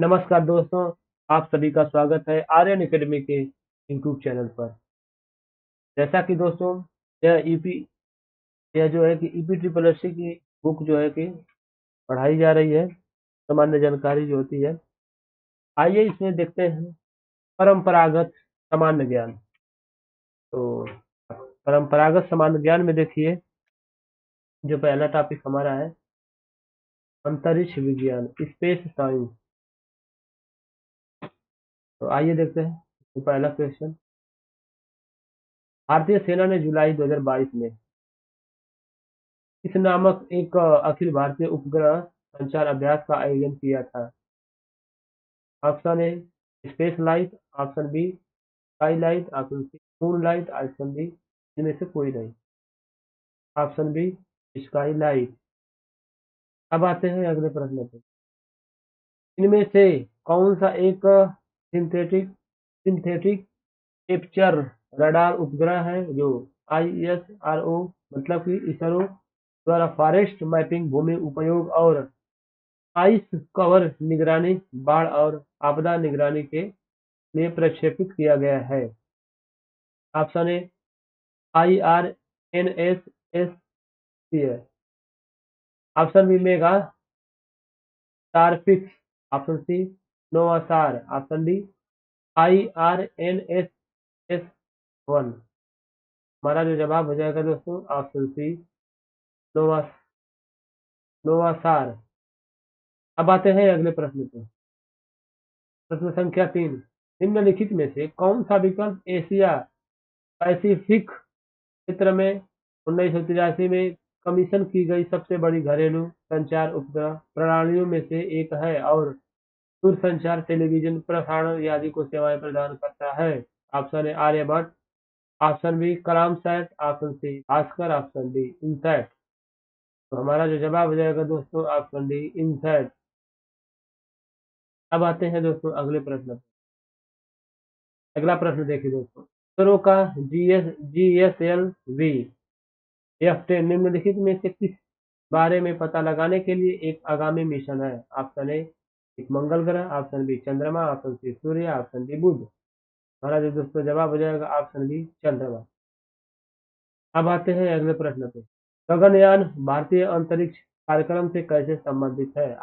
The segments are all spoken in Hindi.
नमस्कार दोस्तों, आप सभी का स्वागत है आर्यन एकेडमी के यूट्यूब चैनल पर। जैसा कि दोस्तों यह ईपी यह जो है कि ईपी ट्रिपल एससी की बुक जो है कि पढ़ाई जा रही है, सामान्य जानकारी जो होती है। आइए इसमें देखते हैं परंपरागत सामान्य ज्ञान। तो परंपरागत सामान्य ज्ञान में देखिए, जो पहला टॉपिक हमारा है अंतरिक्ष विज्ञान, स्पेस साइंस। तो आइए देखते हैं। तो पहला क्वेश्चन, भारतीय सेना ने जुलाई 2022 में इस नामक एक अखिल भारतीय उपग्रह संचार अभ्यास का आयोजन किया था। Option A space light, option B sky light, option C moon light, option D इनमें से कोई नहीं। Option B sky light. अब आते हैं अगले प्रश्न पे। इनमें से कौन सा एक सिंथेटिक सिंथेटिक एपर्चर रडार उपग्रह है जो आईएसआरओ मतलब कि इसरो द्वारा फॉरेस्ट मैपिंग, भूमि उपयोग और आइस कवर निगरानी, बाढ़ और आपदा निगरानी के लिए प्रक्षेपित किया गया है। ऑप्शन ए IRNSS है। Option B Mega Starfix, option C NovaSAR, option D IRNSS-1। हमारा जो जवाब हो जाएगा दोस्तों ऑप्शन सी नोवा नोवासार। अब आते हैं अगले प्रश्न पे। प्रश्न संख्या 3, निम्नलिखित में से कौन सा विकल्प एशिया पैसिफिक क्षेत्र में 1983 में कमीशन की गई सबसे बड़ी घरेलू संचार उपग्रह प्रणालियों में से एक है और दूरसंचार, टेलीविजन प्रसारण आदि को सेवाएं प्रदान करता है? Option A Aryabhata, option B Kalamsat, option C Bhaskara, option D INSAT. तो हमारा जो जवाब हो जाएगा दोस्तों ऑप्शन डी इनसैट। अब आते हैं दोस्तों अगले प्रश्न। अगला प्रश्न देखिए दोस्तों, इसरो का GSLV F10 निम्नलिखित में से किस बारे में पता लगाने के लिए एक आगामी मिशन है? ऑप्शन ए एक मंगल ग्रह, ऑप्शन बी चंद्रमा, ऑप्शन सी सूर्य, ऑप्शन डी बुध। हमारा जो दोस्तों जवाब हो जाएगा ऑप्शन बी चंद्रमा। अब आते हैं अगले प्रश्न पे। गगनयान भारतीय अंतरिक्ष कार्यक्रम से कैसे संबंधित है?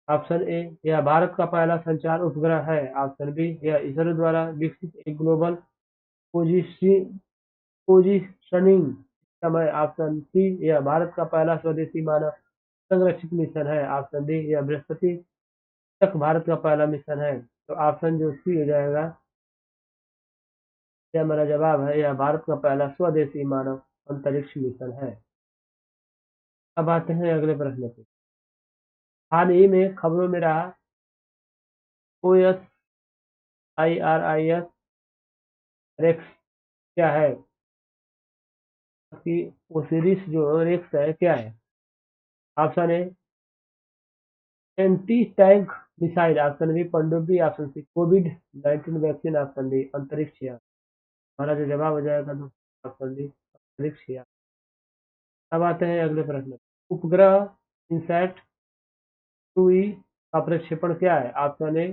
ऑप्शन ए यह भारत का पहला संचार उपग्रह है, ऑप्शन बी यह इसरो द्वारा विकसित एक ग्लोबल पोजिशनिंग सिस्टम है, ऑप्शन सी यह भारत का पहला स्वदेशी मानव संरक्षित मिशन है, ऑप्शन डी यह बृहस्पति तक भारत का पहला मिशन है। तो ऑप्शन जो सी हो जाएगा, यह हमारा जवाब है, यह भारत का पहला स्वदेशी मानव अंतरिक्ष मिशन है। अब आते हैं अगले प्रश्न पे। हाल ही में खबरों में रहा OSIRIS रेक्स क्या है? कि ओसिरिस जो रेक्स है क्या है? Option A anti tank missile, option B पनडुब्बी, ऑप्शन सी कोविड-19 वैक्सीन, ऑप्शन डी अंतरिक्ष यान। हमारा जो जवाब हो जाएगा दोस्तों ऑप्शन डी अंतरिक्ष यान। अब आते हैं अगले प्रश्न। उपग्रह इनसैट 2E का प्रक्षेपण क्या है? ऑप्शन ए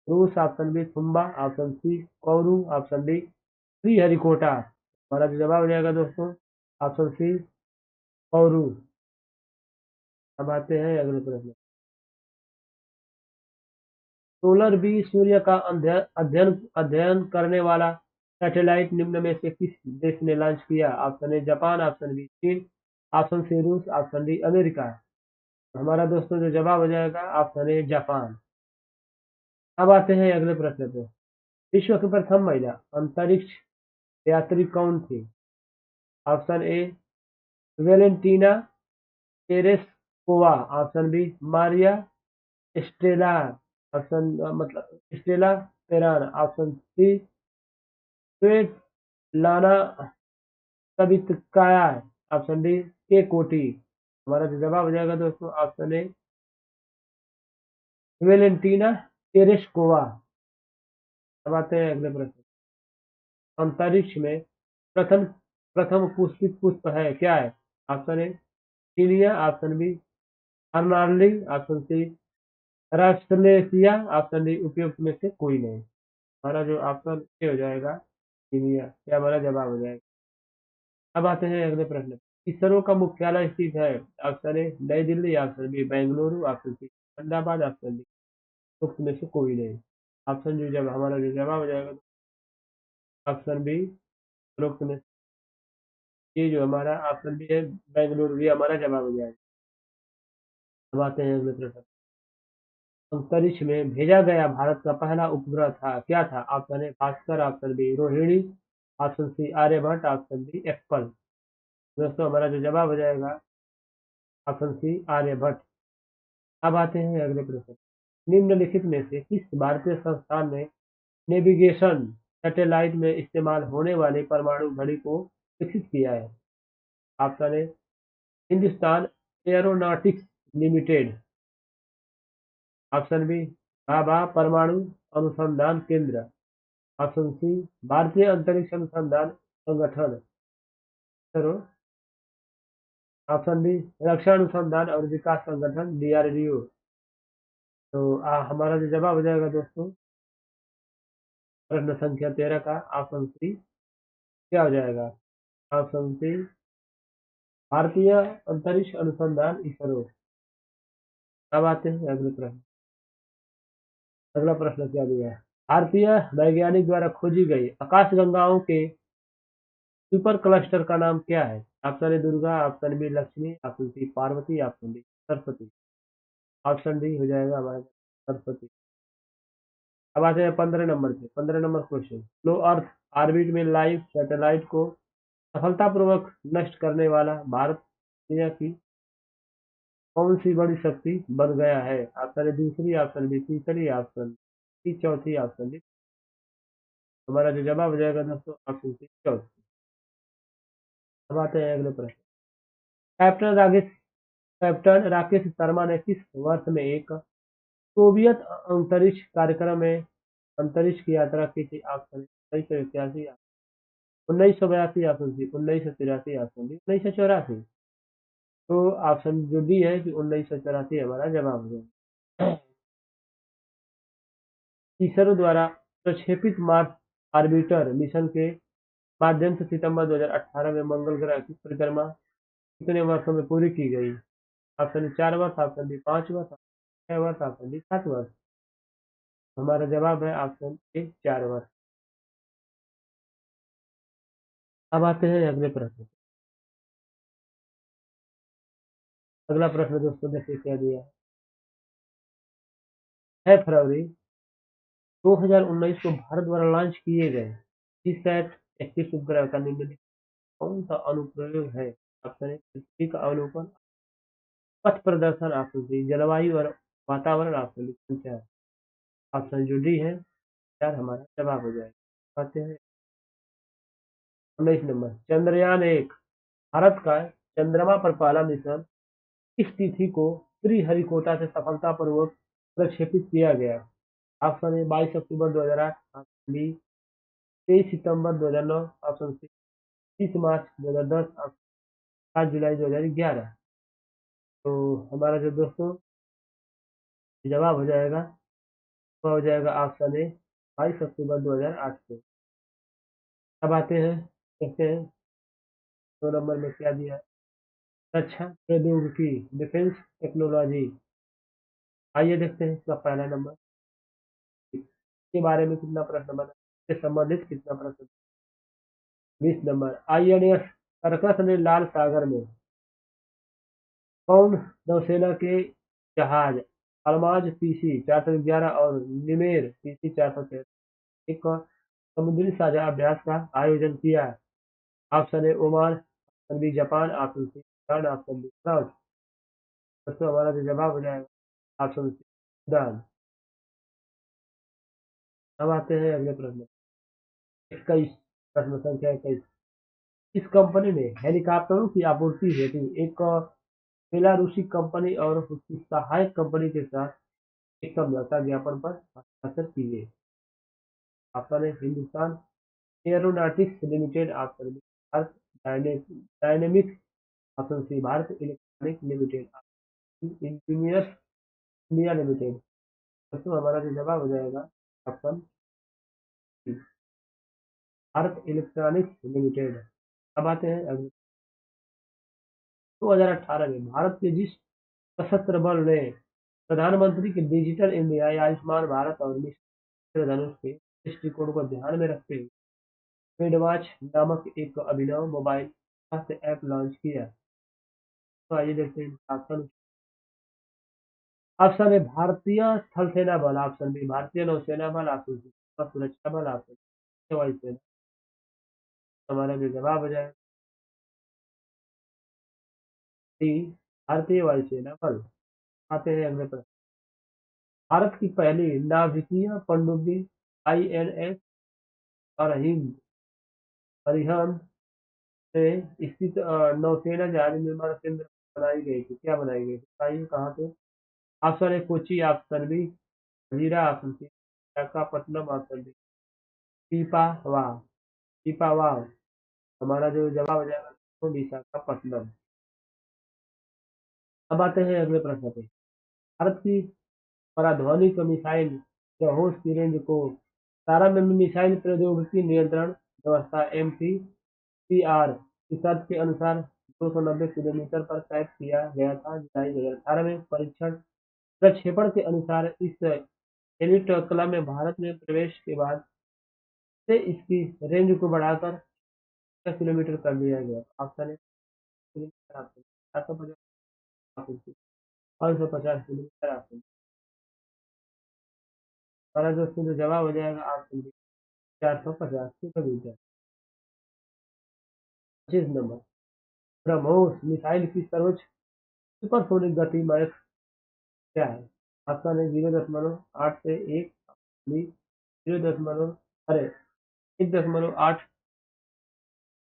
रूस, option B Thumba, option C Kourou, option D Sriharikota. हमारा जो जवाब हो जाएगा दोस्तों ऑप्शन सी कौरू। अब आते हैं अगले प्रश्न। सोलर बी सूर्य का अध्ययन अध्ययन करने वाला सैटेलाइट निम्न में से किस देश ने लॉन्च किया? Option A Japan, option B चीन, ऑप्शन सी रूस, ऑप्शन डी अमेरिका। हमारा दोस्तों जो जवाब हो जाएगा ऑप्शन ए जापान। अब आते हैं अगले प्रश्न पे। विश्व की प्रथम महिला अंतरिक्ष यात्री कौन थी? Option A Valentina Tereshkova, option B Maria Stella, option मतलब Stella Peron, option C Svetlana Savitskaya, option D के कोटी। हमारा जो जवाब हो जाएगा दोस्तों ऑप्शन ए वेलेंटीना तेरेस्कोवा। अब आते हैं अगले प्रश्न। अंतरिक्ष में प्रथम प्रथम पुष्पित पुष्प है क्या है? ऑप्शन ए टीनिया, ऑप्शन बी अर्नाल्डी, ऑप्शन सी राष्ट्रलेशिया, ऑप्शन डी उपयुक्त में से कोई नहीं। हमारा जो ऑप्शन ए हो जाएगा कीनिया, ये हमारा जवाब हो जाएगा। अब आते हैं अगले प्रश्न। इसरो का मुख्यालय स्थित है। Option A Nai Delhi, option B Bengaluru, option C Ahmedabad, option D उपयुक्त में से कोई नहीं। ऑप्शन जो जब हमारा जो जवाब हो जाएगा ऑप्शन बी उपयुक्त में ये जो हमारा ऑप्शन बी है बेंगलुरु, ये हमारा जवाब हो जाएगा। अब आते हैं अगले प्रश्न। अंतरिक्ष में भेजा गया भारत का पहला उपग्रह था, क्या था? Option A Bhaskara, option B Rohini, option C Aryabhata, option D एक्सपल। दोस्तों हमारा जो जवाब हो जाएगा ऑप्शन सी आर्यभट्ट। अब आते हैं अगले प्रश्न। निम्नलिखित में से किस भारतीय संस्थान ने नेविगेशन सैटेलाइट में इस्तेमाल होने वाली परमाणु घड़ी को विकसित किया है? Option A Hindustan Aeronautics Limited, option B Bhabha Parmanu Anusandhan केंद्र, ऑप्शन सी भारतीय अंतरिक्ष अनुसंधान संगठन, सरो, ऑप्शन डी रक्षा अनुसंधान और विकास संगठन डीआरडीओ। तो हमारा जो जवाब हो जाएगा दोस्तों प्रश्न संख्या 13 का ऑप्शन सी क्या हो जाएगा? ऑप्शन सी भारतीय अंतरिक्ष अनुसंधान इसरो। अब आते हैं अगले प्रश्न। अगला प्रश्न क्या दिया है? भारतीय वैज्ञानिक द्वारा खोजी गई आकाशगंगाओं के सुपर क्लस्टर का नाम क्या है? Option A Durga, option B Lakshmi, option C Parvati, option D Saraswati. Option D हो जाएगा हमारा सरस्वती। अब आते हैं 15 नंबर पे। 15 नंबर क्वेश्चन। लो अर्थ ऑर्बिट में लाइव सैटेलाइट को सफलतापूर्वक नष्ट करने वाला भारत दुनिया की कौन सी बड़ी शक्ति बन गया है? ऑप्शन ए दूसरी, ऑप्शन बी तीसरी, ऑप्शन सी चौथी, ऑप्शन डी। हमारा जो जवाब हो जाएगा दोस्तों ऑप्शन सी चौथी। अब आते हैं अगले प्रश्न। कैप्टन राकेश कैप्टन राकेश शर्मा ने किस वर्ष में एक सोवियत अंतरिक्ष कार्यक्रम में अंतरिक्ष की यात्रा की थी? Option A 1981, 1982, option C 1983, option D 1984। तो ऑप्शन जो डी है कि 1984 हमारा जवाब है। इसरो द्वारा प्रक्षेपित मार्स ऑर्बिटर मिशन के माध्यम से सितंबर 2018 में मंगल ग्रह की परिक्रमा कितने वर्षों में पूरी की गई? ऑप्शन 4 वर्ष, ऑप्शन बी 5 वर्ष, 6 वर्ष, ऑप्शन डी 7 वर्ष। हमारा जवाब है ऑप्शन ए 4 वर्ष। अब आते हैं अगले प्रश्न। अगला प्रश्न दोस्तों देखिए क्या दिया है। 6 फरवरी 2019 को भारत द्वारा लॉन्च किए गए जीसैट 21 उपग्रह का निम्नलिखित कौन सा अनुप्रयोग है? ऑप्शन ए पृथ्वी का अवलोकन, पथ प्रदर्शन, ऑप्शन सी जलवायु और वातावरण, ऑप्शन डी संचार। ऑप्शन जो डी है चार हमारा जवाब हो जाएगा। आते हैं 19 नंबर। चंद्रयान 1 भारत का चंद्रमा पर पहला मिशन किस तिथि को श्रीहरिकोटा से सफलतापूर्वक प्रक्षेपित किया गया? ऑप्शन ए 22 अक्टूबर 2008, ऑप्शन बी 23 सितंबर 2009, ऑप्शन सी 30 मार्च 2010, ऑप्शन 7 जुलाई 2011। तो हमारा जो दोस्तों जवाब हो जाएगा वह हो जाएगा ऑप्शन ए 22 अक्टूबर 2008 को। अब आते हैं देखते हैं 2 नंबर में क्या दिया है। रक्षा प्रौद्योगिकी डिफेंस टेक्नोलॉजी। आइए देखते हैं इसका पहला नंबर के बारे में कितना प्रश्न बना, इससे संबंधित कितना प्रश्न। 20 नंबर। आईएनएस सर्कस ने लाल सागर में कौन नौसेना के जहाज अल्माज पीसी 411 और निमेर पीसी 413 एक समुद्री साझा अभ्यास का आयोजन किया? Option A Oman, option B Japan, option C Iran, option D France. दोस्तों हमारा जो जवाब हो जाएगा ऑप्शन सी ईरान। अब आते हैं अगले प्रश्न। 21 प्रश्न संख्या 21। इस कंपनी ने हेलीकॉप्टरों की आपूर्ति हेतु एक बेलारूसी कंपनी और उसकी सहायक कंपनी के साथ एक समझौता ज्ञापन पर हस्ताक्षर किए। Option A Hindustan Aeronautics Limited, option B Bharat Dynamics, option C Bharat Electronic Limited, Engineers India Limited. दोस्तों हमारा जो जवाब हो जाएगा option C, Bharat Electronics Limited. अब आते हैं अगले। 2018 में भारत के जिस सशस्त्र बल ने प्रधानमंत्री के डिजिटल इंडिया या आयुष्मान भारत और मिशन इंद्रधनुष के दृष्टिकोण को ध्यान में रखते हुए मिडवॉच नामक एक अभिनव मोबाइल स्वास्थ्य ऐप लॉन्च किया। तो आइए देखते हैं ऑप्शन। ऑप्शन ए भारतीय थल सेना बल, ऑप्शन बी भारतीय नौसेना बल, ऑप्शन सी सीमा सुरक्षा बल, ऑप्शन डी वायुसेना। हमारा जो जवाब हो जाए डी भारतीय वायुसेना बल। आते हैं अगले प्रश्न। भारत की पहली नाभिकीय पनडुब्बी आईएनएस अरहिंद अरिहंत से स्थित नौसेना जहाज निर्माण केंद्र बनाई गई थी। क्या बनाई गई थी बताइए कहाँ पे। Option A Kochi, option B Hazira, option C Visakhapatnam, option D Pipavav. Pipavav. हमारा जो जवाब हो जाएगा तो विशाखापट्टनम। अब आते हैं अगले प्रश्न पे। भारत की पराध्वनिक मिसाइल ब्रह्मोस की रेंज को 17 मिसाइल प्रौद्योगिकी नियंत्रण व्यवस्था एमसीसीआर की शर्त के अनुसार 290 किलोमीटर पर तय किया गया था। जुलाई 2018 में परीक्षण प्रक्षेपण के अनुसार इस एलिट क्लब में भारत में प्रवेश के बाद से इसकी रेंज को बढ़ाकर 10 किलोमीटर कर दिया गया। Option A kilometre, option 450, option C 550 kilometre, option. हमारा दोस्तों जो जवाब हो जाएगा option B 450 kilometre. 25 number. BrahMos missile की सर्वोच्च सुपरसोनिक गति माइक क्या है। ऑप्शन है 0.8 से 1, बी 0. अरे 1.8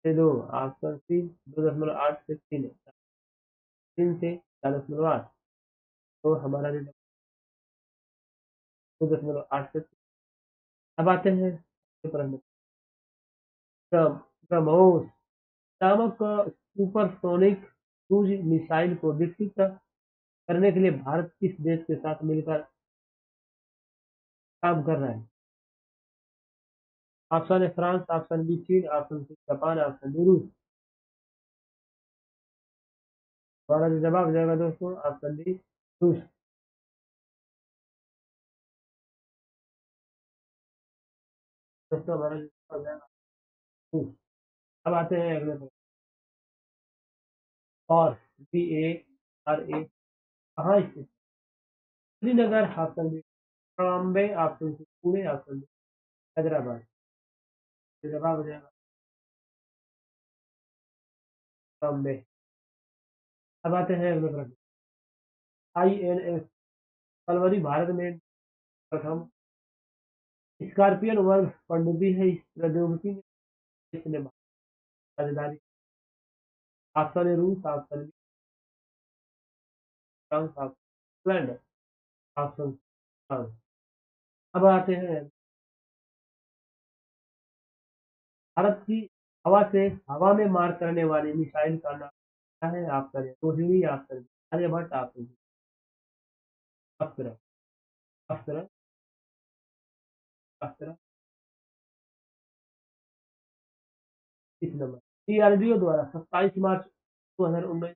से 2, ऑप्शन सी 2.8 से 3, 3 से 4.8। तो हमारा जो 2.8 से 3। अब आते हैं अगले प्रश्न। ब्रह्मोस नामक सुपरसोनिक क्रूज मिसाइल को विकसित करने के लिए भारत किस देश के साथ मिलकर काम कर रहा है। ऑप्शन है फ्रांस, ऑप्शन बी चीन, option C Japan, option D रूस। हमारा जो जवाब हो जाएगा दोस्तों ऑप्शन डी रूस। दोस्तों हमारा जो जवाब हो जाएगा रूस। अब आते हैं अगले प्रश्न। और बी ए आर ए कहाँ स्थित। Srinagar, option B Bombay, option C Pune, option D Hyderabad. जो जवाब हो जाएगा बॉम्बे। अब आते हैं अगले प्रश्न। आईएनएस फरवरी भारत में प्रथम स्कॉर्पियन वर्ग पनडुब्बी है। इस प्रौद्योगिकी में किसने साझेदारी। ऑप्शन ए रूस, option B France, option England, option France. अब आते हैं भारत की हवा से हवा में मार करने वाली मिसाइल का नाम क्या है। ऑप्शन है रोहिणी, ऑप्शन आर्यभट्ट, ऑप्शन अस्त्र। अस्त्र। अस्त्र। इस नंबर। डीआरडीओ द्वारा 27 मार्च 2019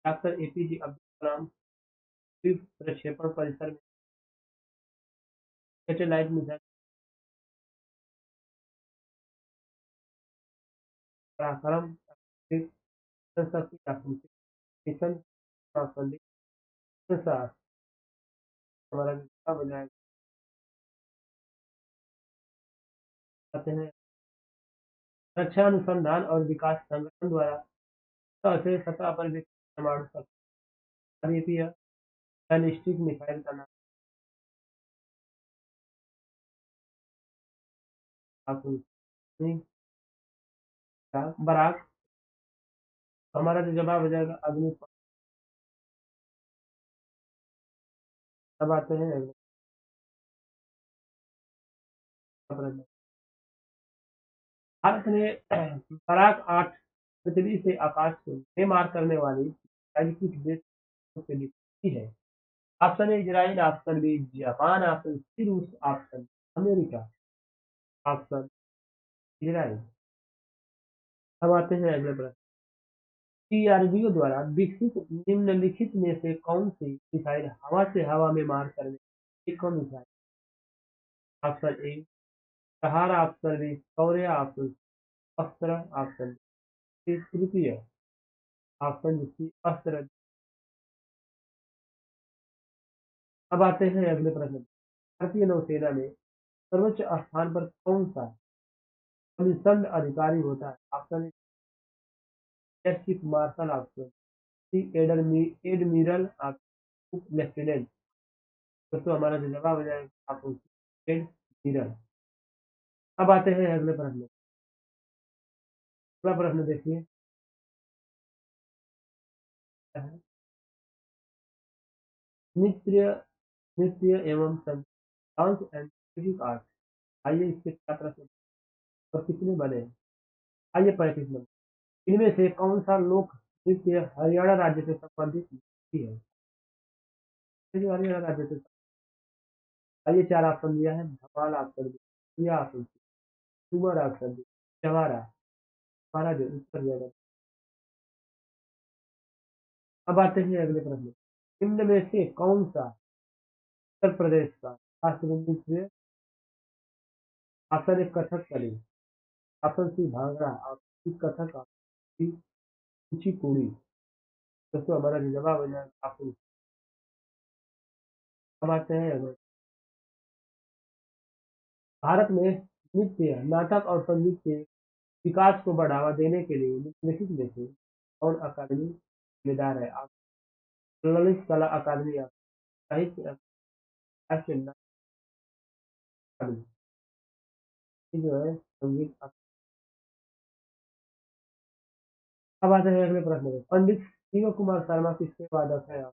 डॉक्टर एपीजे अब्दुल कलाम द्वीप प्रक्षेपण परिसर में सैटेलाइट मिसाइल पराक्रम संसद की मिशन संबंधी संसार। हमारा जो बनाया जाते हैं रक्षा अनुसंधान और विकास संगठन द्वारा सतह से सतह पर विकसित परमाणु शक्ति बैलिस्टिक मिसाइल का नाम। Option C Barak. हमारा जो जवाब हो जाएगा अग्नि। अब आते हैं अगले प्रश्न। भारत ने बराक 8 पृथ्वी से आकाश में मार करने वाली मिसाइल किस देश से विकसित की है। Option A Israel, option B Japan, option C रूस, ऑप्शन अमेरिका। Option Israel. अब आते हैं अगले प्रश्न। डीआरडीओ द्वारा विकसित निम्नलिखित में से कौन सी मिसाइल हवा से हवा में मार करने एक कौन missile? Option A Sahara, option B Shaurya, option Astra, option C तृतीय, ऑप्शन सी अस्त्र। अब आते हैं अगले प्रश्न। भारतीय नौसेना में सर्वोच्च स्थान पर कौन सा कमीशन्ड अधिकारी होता है? Option A air chief marshal, option C admiral, option उप लेफ्टिनेंट। दोस्तों हमारा जो जवाब हो जाएगा ऑप्शन सी एडमिरल। अब आते हैं अगले प्रश्न। अगला प्रश्न देखिए क्या है? नृत्य नृत्य एवं संगीत, डांस एंड म्यूजिक आर्ट। आइए इसके क्या प्रश्न और कितने बने हैं? आइए 35 नंबर। इनमें से कौन सा लोक नृत्य हरियाणा राज्य से संबंधित नहीं है? जो हरियाणा राज्य से। आइए 4 ऑप्शन दिया है। Bhopal, option B, option C Kumar, option D Jawara. हमारा जो उत्तर दिया गया। अब आते हैं अगले प्रश्न। निम्न में से कौन सा उत्तर प्रदेश का शास्त्रीय नृत्य? Option A Kathakali, option C Bhangra, option C Kathak, option D Kuchipudi. दोस्तों हमारा जो जवाब हो जाएगा ऑप्शन। अब आते हैं अगले। भारत में नृत्य, नाटक और संगीत के विकास को बढ़ावा देने के लिए निम्नलिखित में से कौन अकादमी जिम्मेदार है? आप ललित कला अकादमी, आप साहित्य राष्ट्रीय नाट्य अकादमी, ये जो है संगीत अब आते हैं अगले प्रश्न में। पंडित शिव कुमार शर्मा किसके वादक है? आप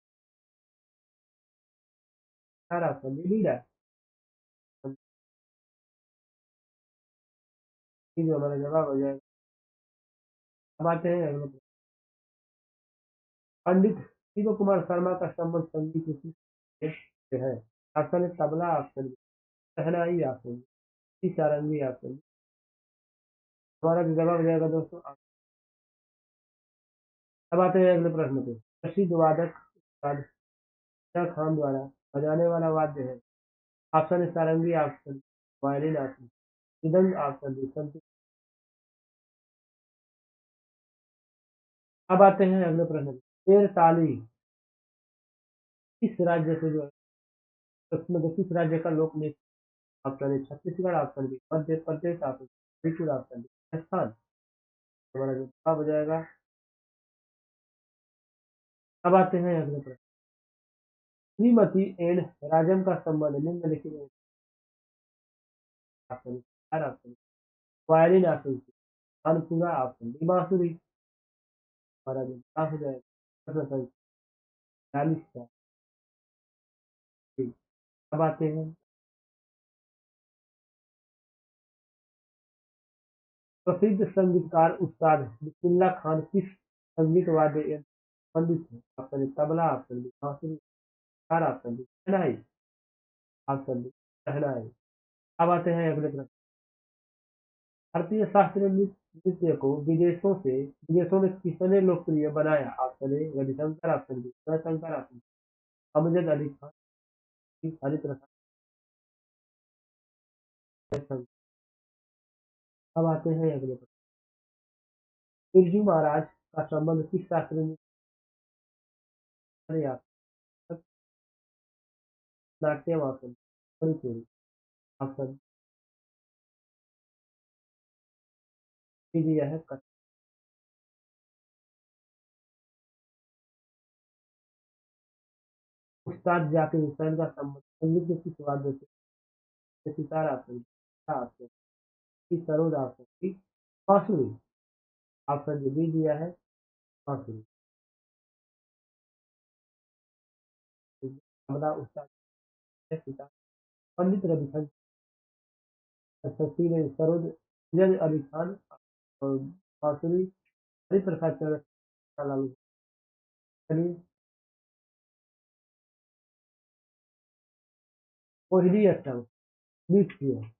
चार ऑप्शन डी लीड है। ये जो हमारा जवाब हो जाएगा। अब आते हैं अगले प्रश्न। पंडित शिव कुमार शर्मा का संबंध संगीत से है? Option A tabla, option B shehnai, option C sarangi, option D. हमारा जो जवाब हो जाएगा दोस्तों। अब आते हैं अगले प्रश्न पे। प्रसिद्ध वादक उस्ताद शाह खान द्वारा बजाने वाला वाद्य है? ऑप्शन ए सारंगी, ऑप्शन वायलिन, ऑप्शन मृदंग, ऑप्शन डी संतूर। अब आते हैं अगले प्रश्न पे। शेर ताली किस राज्य से जो है उसमें से किस राज्य का लोक नृत्य? Option A Chhattisgarh, option B Madhya Pradesh, option Tripura, option D Rajasthan. हमारा जो जवाब हो जाएगा। अब आते हैं अगले प्रश्न। श्रीमती एंड राजम का संबंध निम्नलिखित में ऑप्शन चार, option violin, option C tanpura, option D bansuri. हमारा जो जवाब हो जाएगा प्रश्न संख्या 40 का। ठीक। अब आते हैं। प्रसिद्ध संगीतकार उस्ताद बिस्मिल्लाह खान किस संगीत वाद्य यंत्र से संबंधित है? Option A tabla, option B bansuri, चार option D shehnai, option D shehnai. अब आते हैं अगले प्रश्न। भारतीय शास्त्रीय नृत्य को विदेशों में किसने लोकप्रिय बनाया? Option A Ravishankar, option B Jaishankar, option Amjad Ali Khan, C Hariprasad Jaishankar. अब आते हैं अगले प्रश्न। बिरजू महाराज का संबंध किस शास्त्रीय नृत्य से है? Natyam, option Manipuri, option D दिया है कथक। उस्ताद जाकिर हुसैन का संबंध संगीत के किस वाद्य से? Sitar, option option C sarod, option C bansuri, option D दिया है बांसुरी। तबला उस्ताद है सितार पंडित रविशंकर, सचिन सरोज, जज अली खान और बांसुरी हरिप्रसाद चौरसिया लालू। चलिए मोहिनीअट्टम नृत्य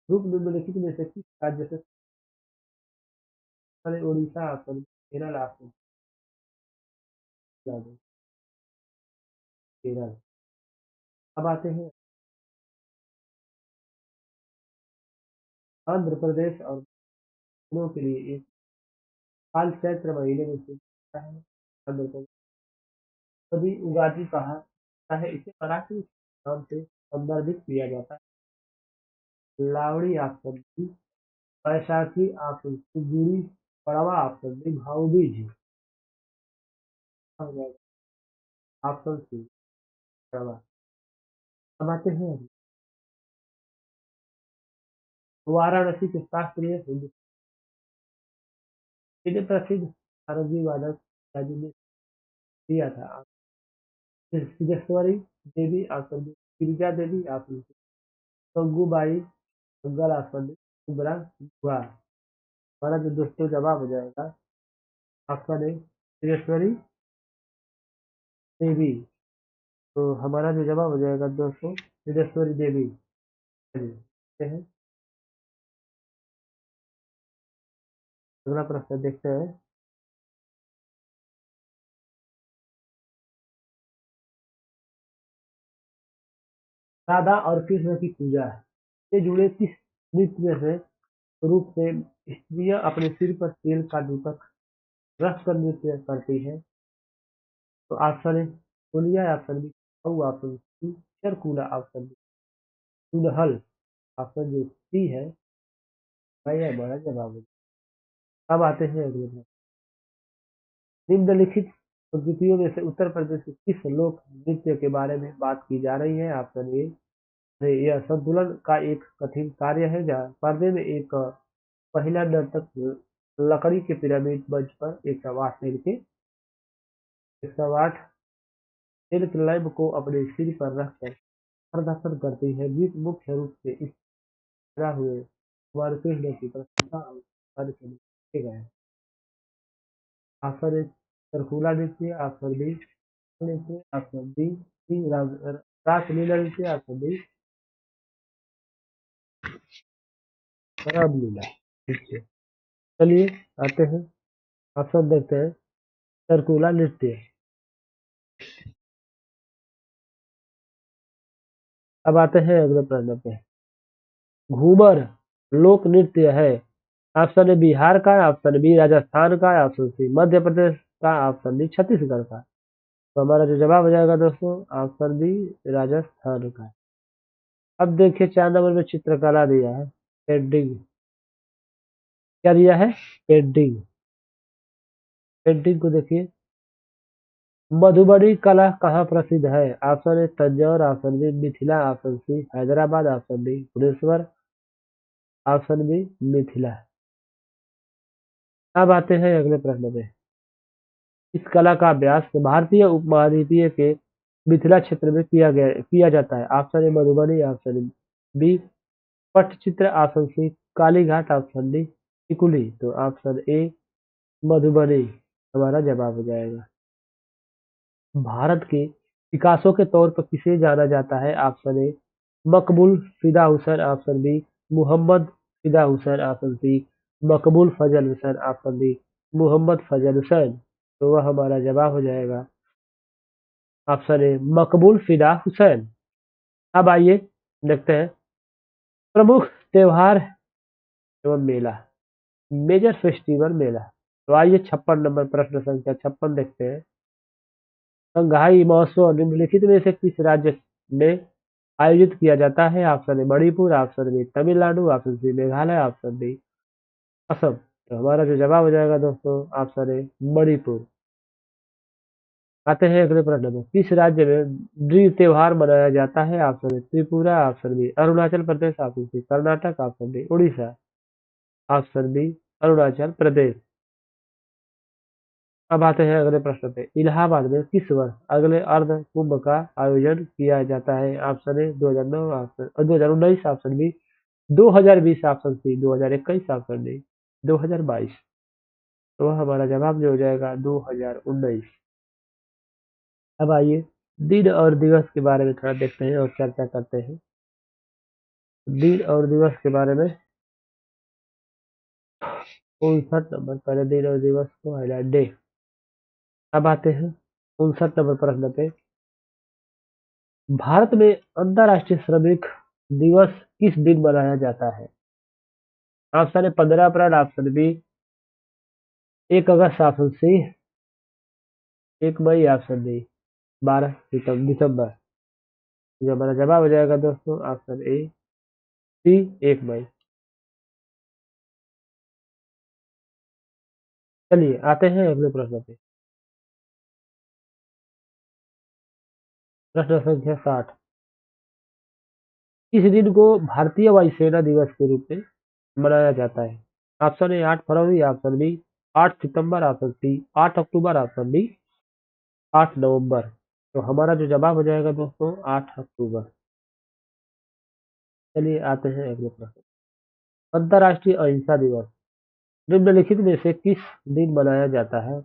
रूप निम्नलिखित में से किस राज्य से संबंधित है? उड़ीसा आसन, केरल आसन, तमिलनाडु, केरल। अब आते हैं आंध्र प्रदेश और दोनों के लिए एक काल चैत्र महीने में शुरू होता है। आंध्र प्रदेश कभी उगादि कहा जाता है, इसे मराठी नाम से संदर्भित किया जाता है। लावड़ी आफसदी, बैसाखी आफसदी, गुड़ी पड़वा आफसदी, भाऊबीज ऑप्शन सी पड़वा। अब आते हैं वाराणसी के शास्त्रीय हिंदू प्रसिद्ध आरंगी वादक राजू ने दिया था। सिद्धेश्वरी देवी आसंदी, गिरिजा देवी आसंदी, गंगूबाई मंगल आसंदी, सुंदरा गुहा। हमारा जो दोस्तों जवाब हो जाएगा ऑप्शन ए सिद्धेश्वरी देवी। तो हमारा जो जवाब हो जाएगा दोस्तों सिद्धेश्वरी देवी। चलिए देखते हैं अगला प्रश्न देखते हैं। राधा और कृष्ण की पूजा से जुड़े किस नृत्य से रूप से स्त्रियां अपने सिर पर तेल का दीपक रख कर नृत्य करती है? तो option A Kolia, option B Chhau, option C Charkula, option D Sudhal. Option जो सी है भाई यह बड़ा जवाब है। अब आते हैं अगले में। निम्नलिखित प्रस्तुतियों में से उत्तर प्रदेश के किस लोक नृत्य के बारे में बात की जा रही है? ऑप्शन ए यह संतुलन का एक कठिन कार्य है जहाँ पर्दे में एक महिला नर्तक लकड़ी के पिरामिड मंच पर 108 सिल्क लैम्प को अपने सिर पर रखकर प्रदर्शन करती है। गीत मुख्य रूप से इस तरह हुए कुमार कृष्ण की प्रशंसा और सम्मान के लिए लिखे गए हैं। ऑप्शन ए सरकुला नृत्य, ऑप्शन बी नृत्य, ऑप्शन डी रासलीला नृत्य, ऑप्शन डी रामलीला नृत्य। चलिए आते हैं ऑप्शन देखते हैं सरकुला नृत्य। अब आते हैं अगले प्रश्न पे। घूमर लोक नृत्य है। ऑप्शन ए बिहार का, ऑप्शन बी राजस्थान का, ऑप्शन सी मध्य प्रदेश का, ऑप्शन डी छत्तीसगढ़ का। तो हमारा जो जवाब हो जाएगा दोस्तों ऑप्शन बी राजस्थान का। अब देखिए 4 नंबर में चित्रकला दिया है, पेंटिंग। क्या दिया है? पेंटिंग। पेंटिंग को देखिए मधुबनी कला कहाँ प्रसिद्ध है? Option A Tanjore, option B Mithila, option C Hyderabad, option D Bhubaneswar, option B Mithila. अब आते हैं अगले प्रश्न में। इस कला का अभ्यास भारतीय उपमहाद्वीपीय के मिथिला क्षेत्र में किया जाता है। Option A Madhubani, option B Pattachitra, option C Kalighat, option D Tikuli. तो ऑप्शन ए मधुबनी हमारा जवाब हो जाएगा। भारत के पिकासो के तौर पर किसे जाना जाता है? ऑप्शन ए मकबूल फिदा हुसैन, ऑप्शन बी मोहम्मद फिदा हुसैन, ऑप्शन सी मकबूल फजल हुसैन, ऑप्शन डी मोहम्मद फजल हुसैन। तो वह हमारा जवाब हो जाएगा ऑप्शन ए मकबूल फिदा हुसैन। अब आइए देखते हैं प्रमुख त्योहार एवं मेला, मेजर फेस्टिवल मेला। तो आइए 56 नंबर प्रश्न संख्या 56 देखते हैं। संघाई महोत्सव निम्नलिखित में से किस राज्य में आयोजित किया जाता है? Option A Manipur, option B Tamil Nadu, option C Meghalaya, option D Assam. तो हमारा जो जवाब हो जाएगा दोस्तों ऑप्शन ए मणिपुर। आते हैं अगले प्रश्न में। किस राज्य में ड्री त्योहार मनाया जाता है? Option A Tripura, option B Arunachal Pradesh, option C Karnataka, option D Orissa, option B Arunachal Pradesh. अब आते हैं अगले प्रश्न पे। इलाहाबाद में किस वर्ष अगले अर्ध कुंभ का आयोजन किया जाता है? Option A 2009, option 2019, option B 2020, option C 2021, option D 2022। तो हमारा जवाब जो हो जाएगा 2019। अब आइए दिन और दिवस के बारे में थोड़ा देखते हैं और चर्चा करते हैं। दिन और दिवस के बारे में 59 नंबर, पहले दिन और दिवस को हाईलाइट डे। अब आते हैं 59 नंबर प्रश्न पे। भारत में अंतर्राष्ट्रीय श्रमिक दिवस किस दिन मनाया जाता है? ऑप्शन है 15 अप्रैल, ऑप्शन बी 1 अगस्त, ऑप्शन सी 1 मई, ऑप्शन डी 12 दिसंबर। जो हमारा जवाब हो जाएगा दोस्तों ऑप्शन ए सी 1 मई। चलिए आते हैं अगले प्रश्न पे। प्रश्न संख्या 60। इस दिन को भारतीय वायुसेना दिवस के रूप में मनाया जाता है? ऑप्शन ए 8 फरवरी, ऑप्शन बी 8 सितंबर, ऑप्शन सी 8 अक्टूबर, ऑप्शन डी 8 नवंबर। तो हमारा जो जवाब हो जाएगा दोस्तों 8 अक्टूबर। चलिए आते हैं अगले प्रश्न। अंतर्राष्ट्रीय अहिंसा दिवस निम्नलिखित में से किस दिन मनाया जाता है?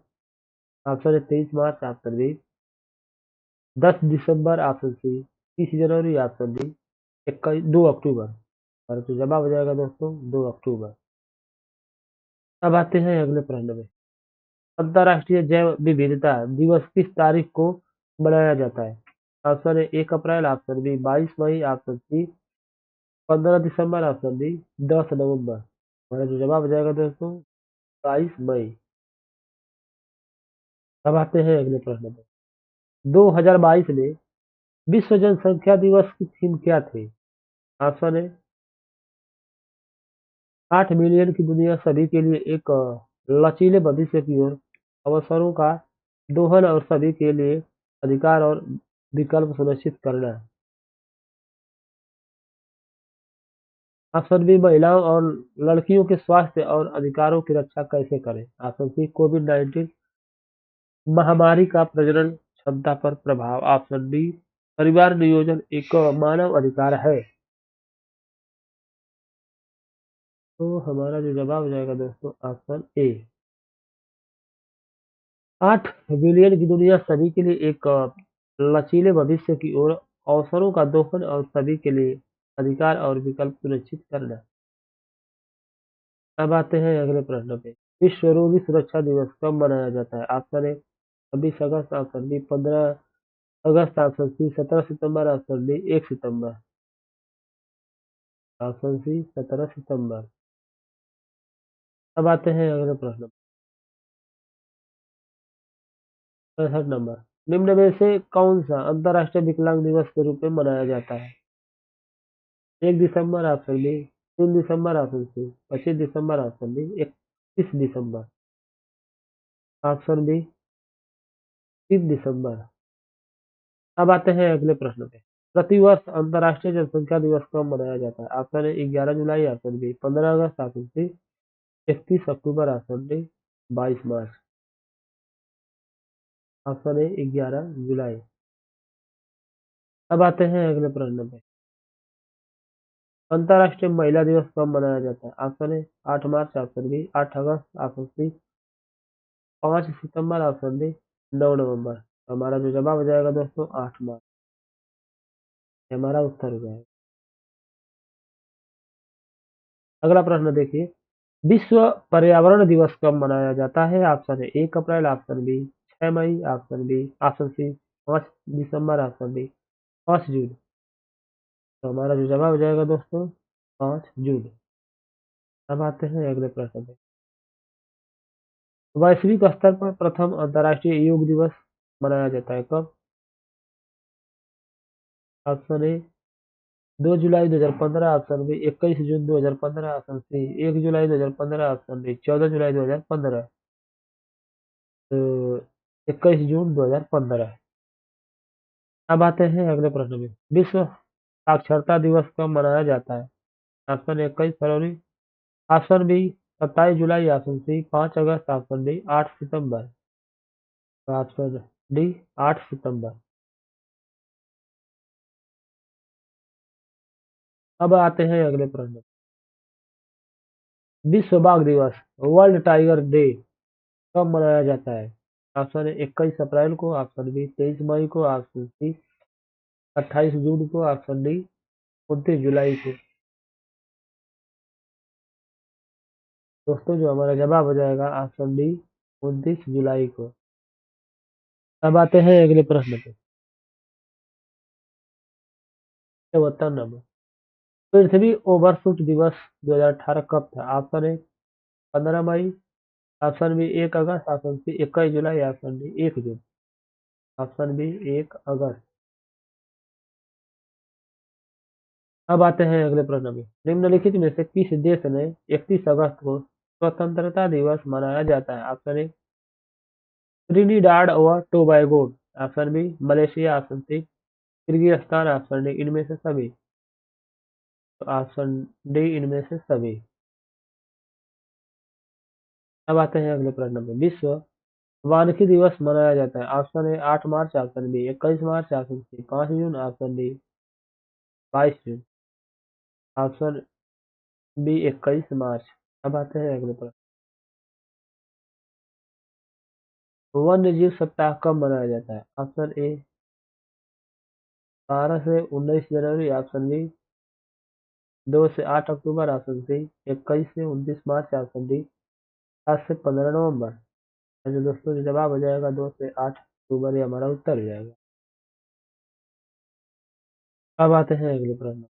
ऑप्शन है 23 मार्च, ऑप्शन बी 10 दिसंबर, ऑप्शन सी 30 जनवरी, ऑप्शन डी 2 अक्टूबर। और तो जवाब हो जाएगा दोस्तों 2 अक्टूबर। अब आते हैं अगले प्रश्न में। अंतर्राष्ट्रीय जैव विविधता दिवस किस तारीख को मनाया जाता है? ऑप्शन है 1 अप्रैल, ऑप्शन बी 22 मई, ऑप्शन सी 15 दिसंबर, ऑप्शन डी 10 नवंबर। हमारा जो जवाब हो जाएगा दोस्तों 22 मई। अब आते हैं अगले प्रश्न में। 2022 में विश्व जनसंख्या दिवस की थीम क्या थी? ऑप्शन है 8 मिलियन की दुनिया सभी के लिए एक लचीले भविष्य की ओर, अवसरों का दोहन और सभी के लिए अधिकार और विकल्प सुनिश्चित करना। ऑप्शन बी महिलाओं और लड़कियों के स्वास्थ्य और अधिकारों की रक्षा कैसे करें? ऑप्शन सी कोविड-19 महामारी का प्रजनन क्षमता पर प्रभाव। ऑप्शन डी परिवार नियोजन एक मानव अधिकार है। तो हमारा जो जवाब हो जाएगा दोस्तों ऑप्शन ए। 8 बिलियन की दुनिया सभी के लिए एक लचीले भविष्य की ओर, अवसरों का दोहन और सभी के लिए अधिकार और विकल्प सुनिश्चित करना। अब आते हैं अगले प्रश्न पे। विश्व रोगी सुरक्षा दिवस कब मनाया जाता है? ऑप्शन ए 26 अगस्त, ऑप्शन बी 15 अगस्त, ऑप्शन सी 17 सितंबर, ऑप्शन डी 1 सितंबर। ऑप्शन सी 17 सितंबर। अब आते हैं अगले प्रश्न। 65 नंबर। निम्न में से कौन सा अंतर्राष्ट्रीय विकलांग दिवस के रूप में मनाया जाता है? 1 दिसंबर, ऑप्शन बी 3 दिसंबर, ऑप्शन सी 25 दिसंबर, ऑप्शन डी 31 दिसंबर। ऑप्शन बी 3 दिसंबर। अब आते हैं अगले प्रश्न पे। प्रतिवर्ष अंतर्राष्ट्रीय जनसंख्या दिवस कब मनाया जाता है? ऑप्शन ए 11 जुलाई, ऑप्शन बी 15 अगस्त, ऑप्शन सी 31 अक्टूबर, ऑप्शन डी 22 मार्च। ऑप्शन ए 11 जुलाई। अब आते हैं अगले प्रश्न पे। अंतर्राष्ट्रीय महिला दिवस कब मनाया जाता है? ऑप्शन ए 8 मार्च, ऑप्शन बी 8 अगस्त, ऑप्शन सी 5 सितंबर, ऑप्शन डी 9 नवंबर। हमारा जो जवाब हो जाएगा दोस्तों 8 मार्च। ये हमारा उत्तर हो जाएगा। अगला प्रश्न देखिए। विश्व पर्यावरण दिवस कब मनाया जाता है? ऑप्शन है 1 अप्रैल, ऑप्शन बी 6 मई, ऑप्शन बी ऑप्शन सी 5 दिसंबर, ऑप्शन डी 5 जून। तो हमारा जो जवाब हो जाएगा दोस्तों 5 जून। अब आते हैं अगले प्रश्न पे। वैश्विक स्तर पर प्रथम अंतर्राष्ट्रीय योग दिवस मनाया जाता है कब? ऑप्शन ए 2 जुलाई 2015, ऑप्शन बी 21 जून 2015, ऑप्शन सी 1 जुलाई 2015, ऑप्शन डी 14 जुलाई 2015। तो 21 जून 2015। अब आते हैं अगले प्रश्न में। विश्व साक्षरता दिवस कब मनाया जाता है? ऑप्शन ए 21 फरवरी, ऑप्शन बी 27 जुलाई, ऑप्शन सी 5 अगस्त, ऑप्शन डी 8 सितंबर। ऑप्शन डी 8 सितंबर। अब आते हैं अगले प्रश्न। विश्व बाघ दिवस वर्ल्ड टाइगर डे कब मनाया जाता है? ऑप्शन ए 21 अप्रैल को, ऑप्शन बी 23 मई को, ऑप्शन सी 28 जून को, ऑप्शन डी 29 जुलाई को। दोस्तों जो हमारा जवाब हो जाएगा ऑप्शन डी 29 जुलाई को। अब आते हैं अगले प्रश्न पे। 74 नंबर, पृथ्वी ओवरशूट दिवस 2018 कब था? ऑप्शन ए 15 मई, ऑप्शन बी 1 अगस्त, ऑप्शन सी 21 जुलाई, ऑप्शन डी 1 जून। ऑप्शन बी 1 अगस्त। अब आते हैं अगले प्रश्न में। निम्नलिखित में से किस देश ने 31 अगस्त को स्वतंत्रता दिवस मनाया जाता है? ऑप्शन ए त्रिनिडाड और Tobago, option B Malaysia, option C Kyrgyzstan, option D इनमें से सभी। तो ऑप्शन डी इनमें से सभी। अब आते हैं अगले प्रश्न में। विश्व वानिकी दिवस मनाया जाता है? ऑप्शन ए 8 मार्च, ऑप्शन बी 21 मार्च, ऑप्शन सी 5 जून, ऑप्शन डी 22 जून। ऑप्शन बी 21 मार्च। अब आते हैं अगले प्रश्न। वन्य जीव सप्ताह कब मनाया जाता है? ऑप्शन ए 12 से 19 जनवरी, ऑप्शन बी 2 से 8 अक्टूबर, ऑप्शन सी 21 से 29 मार्च, ऑप्शन डी 7 से 15 नवंबर। तो दोस्तों जो जवाब हो जाएगा 2 से 8 अक्टूबर, ये हमारा उत्तर हो जाएगा। अब आते हैं अगले प्रश्न।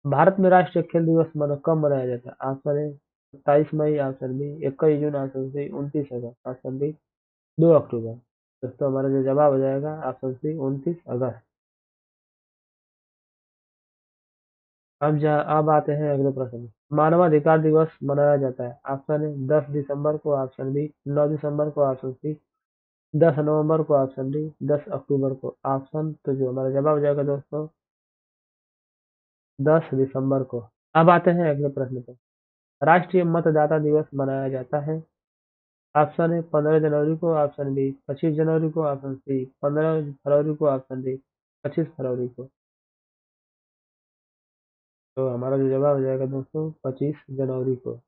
भारत में राष्ट्रीय खेल दिवस कब मनाया जाता है? ऑप्शन ए 27 मई, ऑप्शन बी 21 जून, ऑप्शन सी 29 अगस्त, ऑप्शन डी 2 अक्टूबर। दोस्तों हमारा जो जवाब हो जाएगा ऑप्शन सी 29 अगस्त। अब आते हैं अगले प्रश्न में। मानवाधिकार दिवस मनाया जाता है? ऑप्शन ए 10 दिसंबर को, ऑप्शन बी 9 दिसंबर को, ऑप्शन सी 10 नवंबर को, ऑप्शन डी 10 अक्टूबर को। ऑप्शन तो जो हमारा जवाब हो जाएगा दोस्तों 10 दिसंबर को। अब आते हैं अगले प्रश्न पर। राष्ट्रीय मतदाता दिवस मनाया जाता है? ऑप्शन ए 15 जनवरी को, ऑप्शन बी 25 जनवरी को, ऑप्शन सी 15 फरवरी को, ऑप्शन डी 25 फरवरी को। तो हमारा जो जवाब हो जाएगा दोस्तों 25 जनवरी को।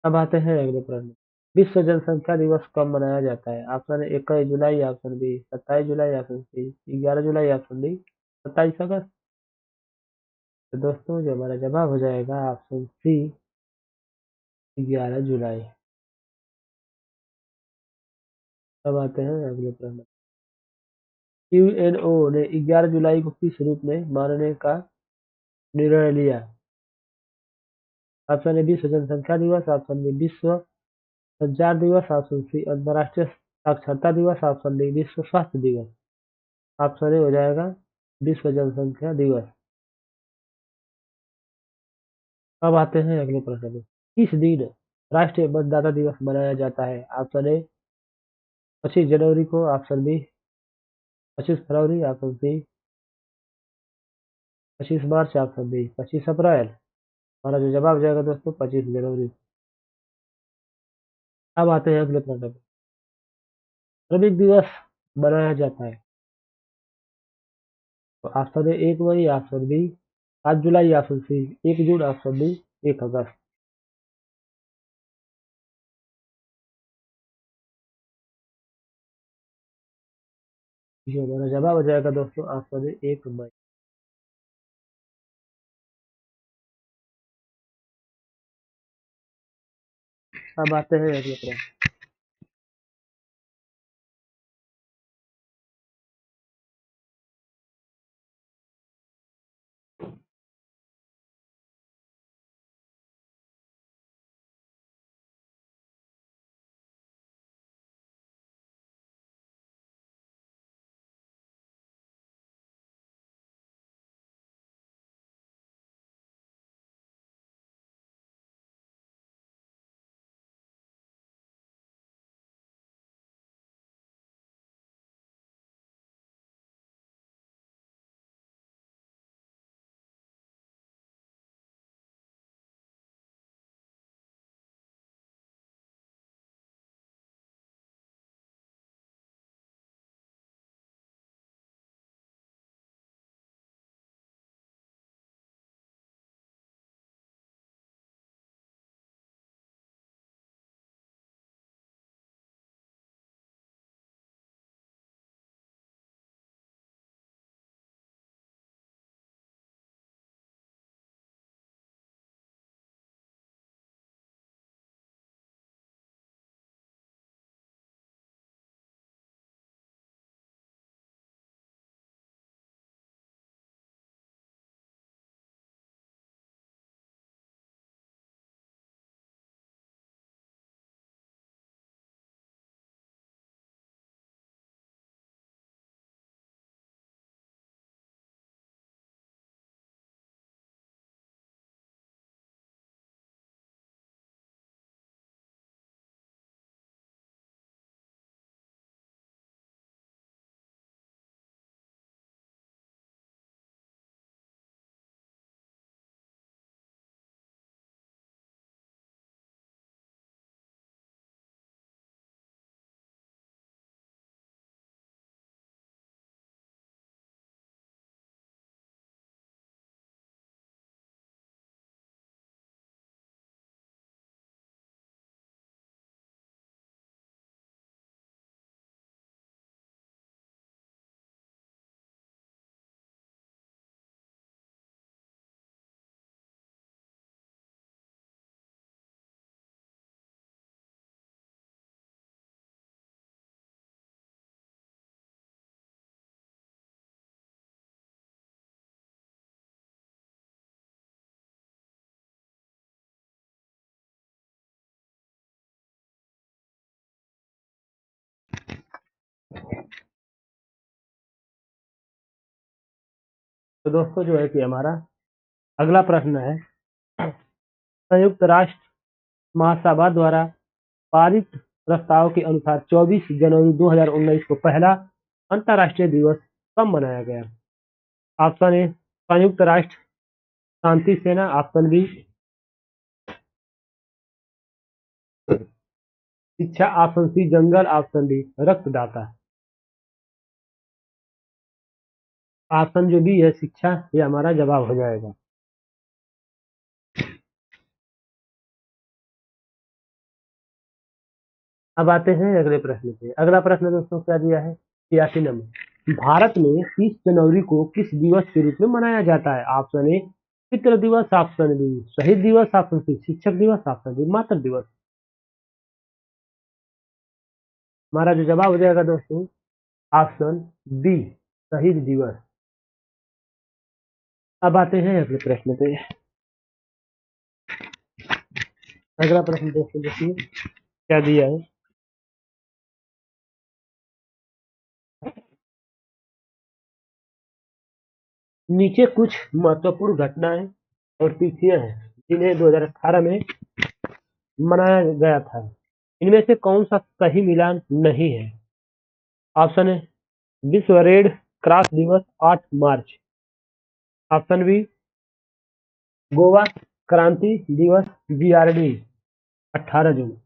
अब आते हैं अगले प्रश्न। विश्व जनसंख्या दिवस कब मनाया जाता है? ऑप्शन ए 21 जुलाई, ऑप्शन बी 27 जुलाई, ऑप्शन सी 11 जुलाई, ऑप्शन डी 27 अगस्त। तो दोस्तों जो हमारा जवाब हो जाएगा ऑप्शन सी 11 जुलाई। अब आते हैं अगले प्रश्न। यूएनओ ने 11 जुलाई को किस रूप में मानने का निर्णय लिया? ऑप्शन ए विश्व जनसंख्या दिवस, ऑप्शन बी विश्व संचार दिवस, ऑप्शन सी अंतर्राष्ट्रीय साक्षरता दिवस, ऑप्शन डी विश्व स्वास्थ्य दिवस। ऑप्शन ए हो जाएगा विश्व जनसंख्या दिवस। अब आते हैं अगले प्रश्न में। किस दिन राष्ट्रीय मतदाता दिवस मनाया जाता है? ऑप्शन ए 25 जनवरी को, ऑप्शन बी 25 फरवरी, ऑप्शन सी 25 मार्च, ऑप्शन डी 25 अप्रैल। हमारा जो जवाब हो जाएगा दोस्तों 25 जनवरी। अब आते हैं अगले प्रश्न में। श्रमिक दिवस मनाया जाता है? तो ऑप्शन ए 1 मई, ऑप्शन बी 8 जुलाई, ऑप्शन सी 1 जून, ऑप्शन डी 1 अगस्त। जो हमारा जवाब हो जाएगा दोस्तों ऑप्शन ए 1 मई। अब आते हैं अगले प्रश्न। तो दोस्तों जो है कि हमारा अगला प्रश्न है, संयुक्त राष्ट्र महासभा द्वारा पारित प्रस्ताव के अनुसार 24 जनवरी 2019 को पहला अंतर्राष्ट्रीय दिवस कब मनाया गया? ऑप्शन ए संयुक्त राष्ट्र शांति सेना, ऑप्शन बी शिक्षा, ऑप्शन सी जंगल, ऑप्शन डी रक्तदाता। ऑप्शन जो बी है शिक्षा, ये हमारा जवाब हो जाएगा। अब आते हैं अगले प्रश्न पे। अगला प्रश्न दोस्तों क्या दिया है? 86 नंबर। भारत में 30 जनवरी को किस दिवस के रूप में मनाया जाता है? ऑप्शन ए पितृ दिवस, ऑप्शन बी शहीद दिवस, ऑप्शन सी शिक्षक दिवस, ऑप्शन डी मातृ दिवस। हमारा जो जवाब हो जाएगा दोस्तों ऑप्शन बी शहीद दिवस। अब आते हैं अगले प्रश्न पे। अगला प्रश्न दोस्तों देखिए क्या दिया है। नीचे कुछ महत्वपूर्ण घटनाएं और तिथियां हैं जिन्हें 2018 में मनाया गया था। इनमें से कौन सा सही मिलान नहीं है? ऑप्शन है विश्व रेड क्रॉस दिवस 8 मार्च, ऑप्शन बी गोवा क्रांति दिवस GRD 18 जून,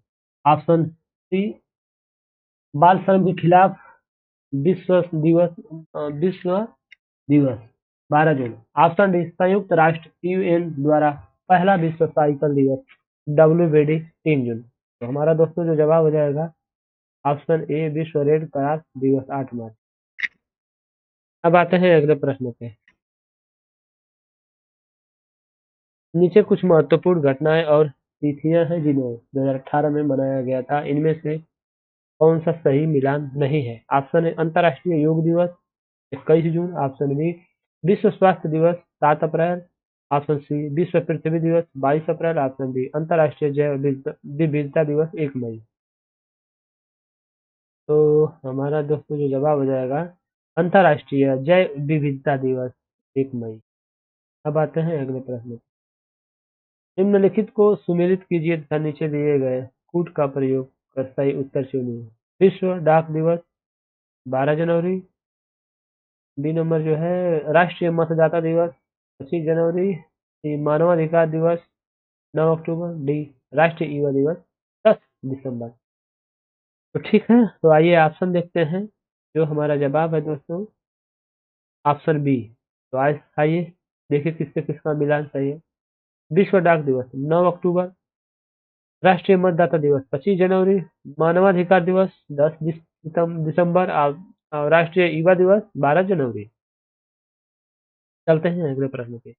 ऑप्शन सी बाल श्रम के खिलाफ विश्व दिवस 12 जून, ऑप्शन डी संयुक्त राष्ट्र UN द्वारा पहला विश्व साइकिल दिवस WBD 3 जून। तो हमारा दोस्तों जो जवाब हो जाएगा ऑप्शन ए विश्व रेड क्रॉस दिवस 8 मार्च। अब आते हैं अगले प्रश्न पे। नीचे कुछ महत्वपूर्ण घटनाएं और तिथियां हैं जिन्हें 2018 में मनाया गया था। इनमें से कौन सा सही मिलान नहीं है? ऑप्शन ए अंतर्राष्ट्रीय योग दिवस 21 जून, ऑप्शन बी विश्व स्वास्थ्य दिवस 7 अप्रैल, ऑप्शन सी विश्व पृथ्वी दिवस 22 अप्रैल, ऑप्शन डी अंतर्राष्ट्रीय जैव विविधता दिवस 1 मई। तो हमारा दोस्तों जो जवाब हो जाएगा अंतर्राष्ट्रीय जैव विविधता दिवस 1 मई। अब आते हैं अगले प्रश्न। निम्नलिखित को सुमेलित कीजिए तथा नीचे दिए गए कूट का प्रयोग कर सही उत्तर चुनिए। विश्व डाक दिवस 12 जनवरी, बी नंबर जो है राष्ट्रीय मतदाता दिवस 25 जनवरी, सी मानवाधिकार दिवस 9 अक्टूबर, डी राष्ट्रीय युवा दिवस 10 दिसंबर। तो ठीक है, तो आइए ऑप्शन देखते हैं। जो हमारा जवाब है दोस्तों ऑप्शन बी। तो आइए देखिए किससे किसका मिलान सही है। विश्व डाक दिवस 9 अक्टूबर, राष्ट्रीय मतदाता दिवस 25 जनवरी, मानवाधिकार दिवस 10 दिसंबर और राष्ट्रीय युवा दिवस 12 जनवरी। चलते हैं अगले प्रश्न पे।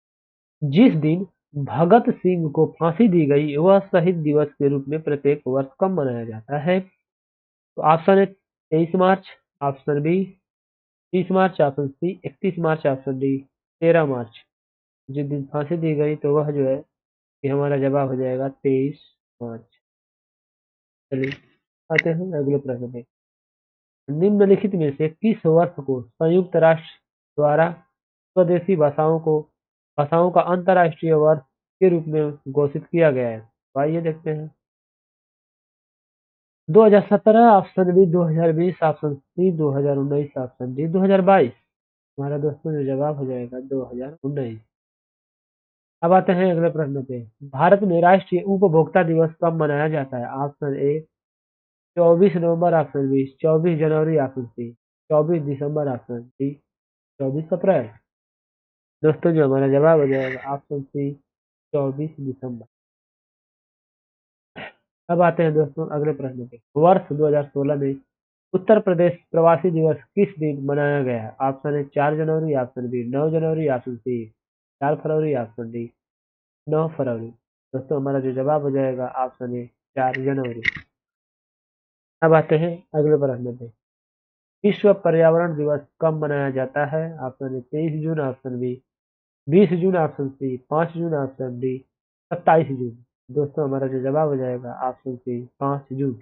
जिस दिन भगत सिंह को फांसी दी गई वह शहीद दिवस के रूप में प्रत्येक वर्ष कब मनाया जाता है? तो ऑप्शन है 23 मार्च, ऑप्शन बी 30 मार्च, ऑप्शन सी 31 मार्च, ऑप्शन डी 13 मार्च। जिस दिन फांसी दी गई तो वह जो है कि हमारा जवाब हो जाएगा 23 मार्च। चलिए आते हैं अगले प्रश्न पे। निम्नलिखित में से किस वर्ष को संयुक्त राष्ट्र द्वारा स्वदेशी भाषाओं का अंतर्राष्ट्रीय वर्ष के रूप में घोषित किया गया है? तो आइए देखते हैं। 2017, option B 2020, option C 2019, option D 2022। हमारा दोस्तों जो जवाब हो जाएगा 2019। अब आते हैं अगले प्रश्न पे। भारत में राष्ट्रीय उपभोक्ता दिवस कब मनाया जाता है? ऑप्शन ए 24 नवंबर, ऑप्शन बी 24 जनवरी, ऑप्शन सी 24 दिसंबर, ऑप्शन डी 24 अप्रैल। दोस्तों जो हमारा जवाब हो जाएगा ऑप्शन सी 24 दिसंबर। अब आते हैं दोस्तों अगले प्रश्न पे। वर्ष 2016 में उत्तर प्रदेश प्रवासी दिवस किस दिन मनाया गया है? ऑप्शन है 4 जनवरी, ऑप्शन बी 9 जनवरी, ऑप्शन सी 4 फरवरी, ऑप्शन डी 9 फरवरी। दोस्तों हमारा जो जवाब हो जाएगा ऑप्शन ए 4 जनवरी। अब आते हैं अगले प्रश्न पे। विश्व पर्यावरण दिवस कब मनाया जाता है? ऑप्शन ए 23 जून, ऑप्शन बी 20 जून, ऑप्शन सी 5 जून, ऑप्शन डी 27 जून। दोस्तों हमारा जो जवाब हो जाएगा ऑप्शन सी 5 जून।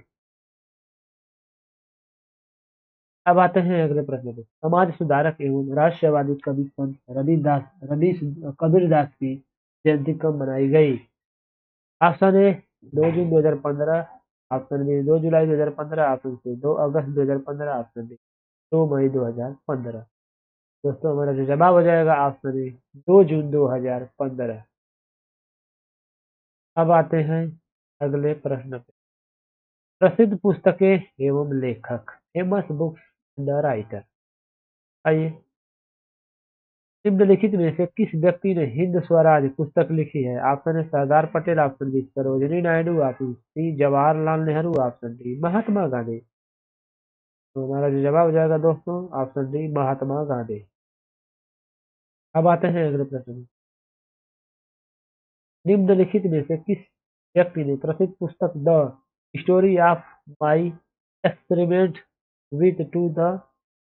अब आते हैं अगले प्रश्न पे। समाज सुधारक एवं राष्ट्रवादी कवि संत रवि कबीरदास की जयंती कब मनाई गई? ऑप्शन ए 2 जून 2015, ऑप्शन बी 2 जुलाई 2015, ऑप्शन सी 2 अगस्त 2015, ऑप्शन डी 2 मई 2015। दोस्तों हमारा जो जवाब हो जाएगा ऑप्शन ए 2 जून 2015। अब आते हैं अगले प्रश्न पे। प्रसिद्ध पुस्तकें एवं लेखक, फेमस बुक्स द राइटर। आइए, निम्नलिखित में से किस व्यक्ति ने हिंद स्वराज पुस्तक लिखी है? ऑप्शन है Sardar Patel, option B Sarojini Naidu, option C Jawaharlal Nehru, option D Mahatma Gandhi. तो हमारा जो जवाब हो जाएगा दोस्तों ऑप्शन डी महात्मा गांधी। अब आते हैं अगले प्रश्न में। निम्नलिखित में से किस व्यक्ति ने प्रसिद्ध पुस्तक the story of my experiment with to the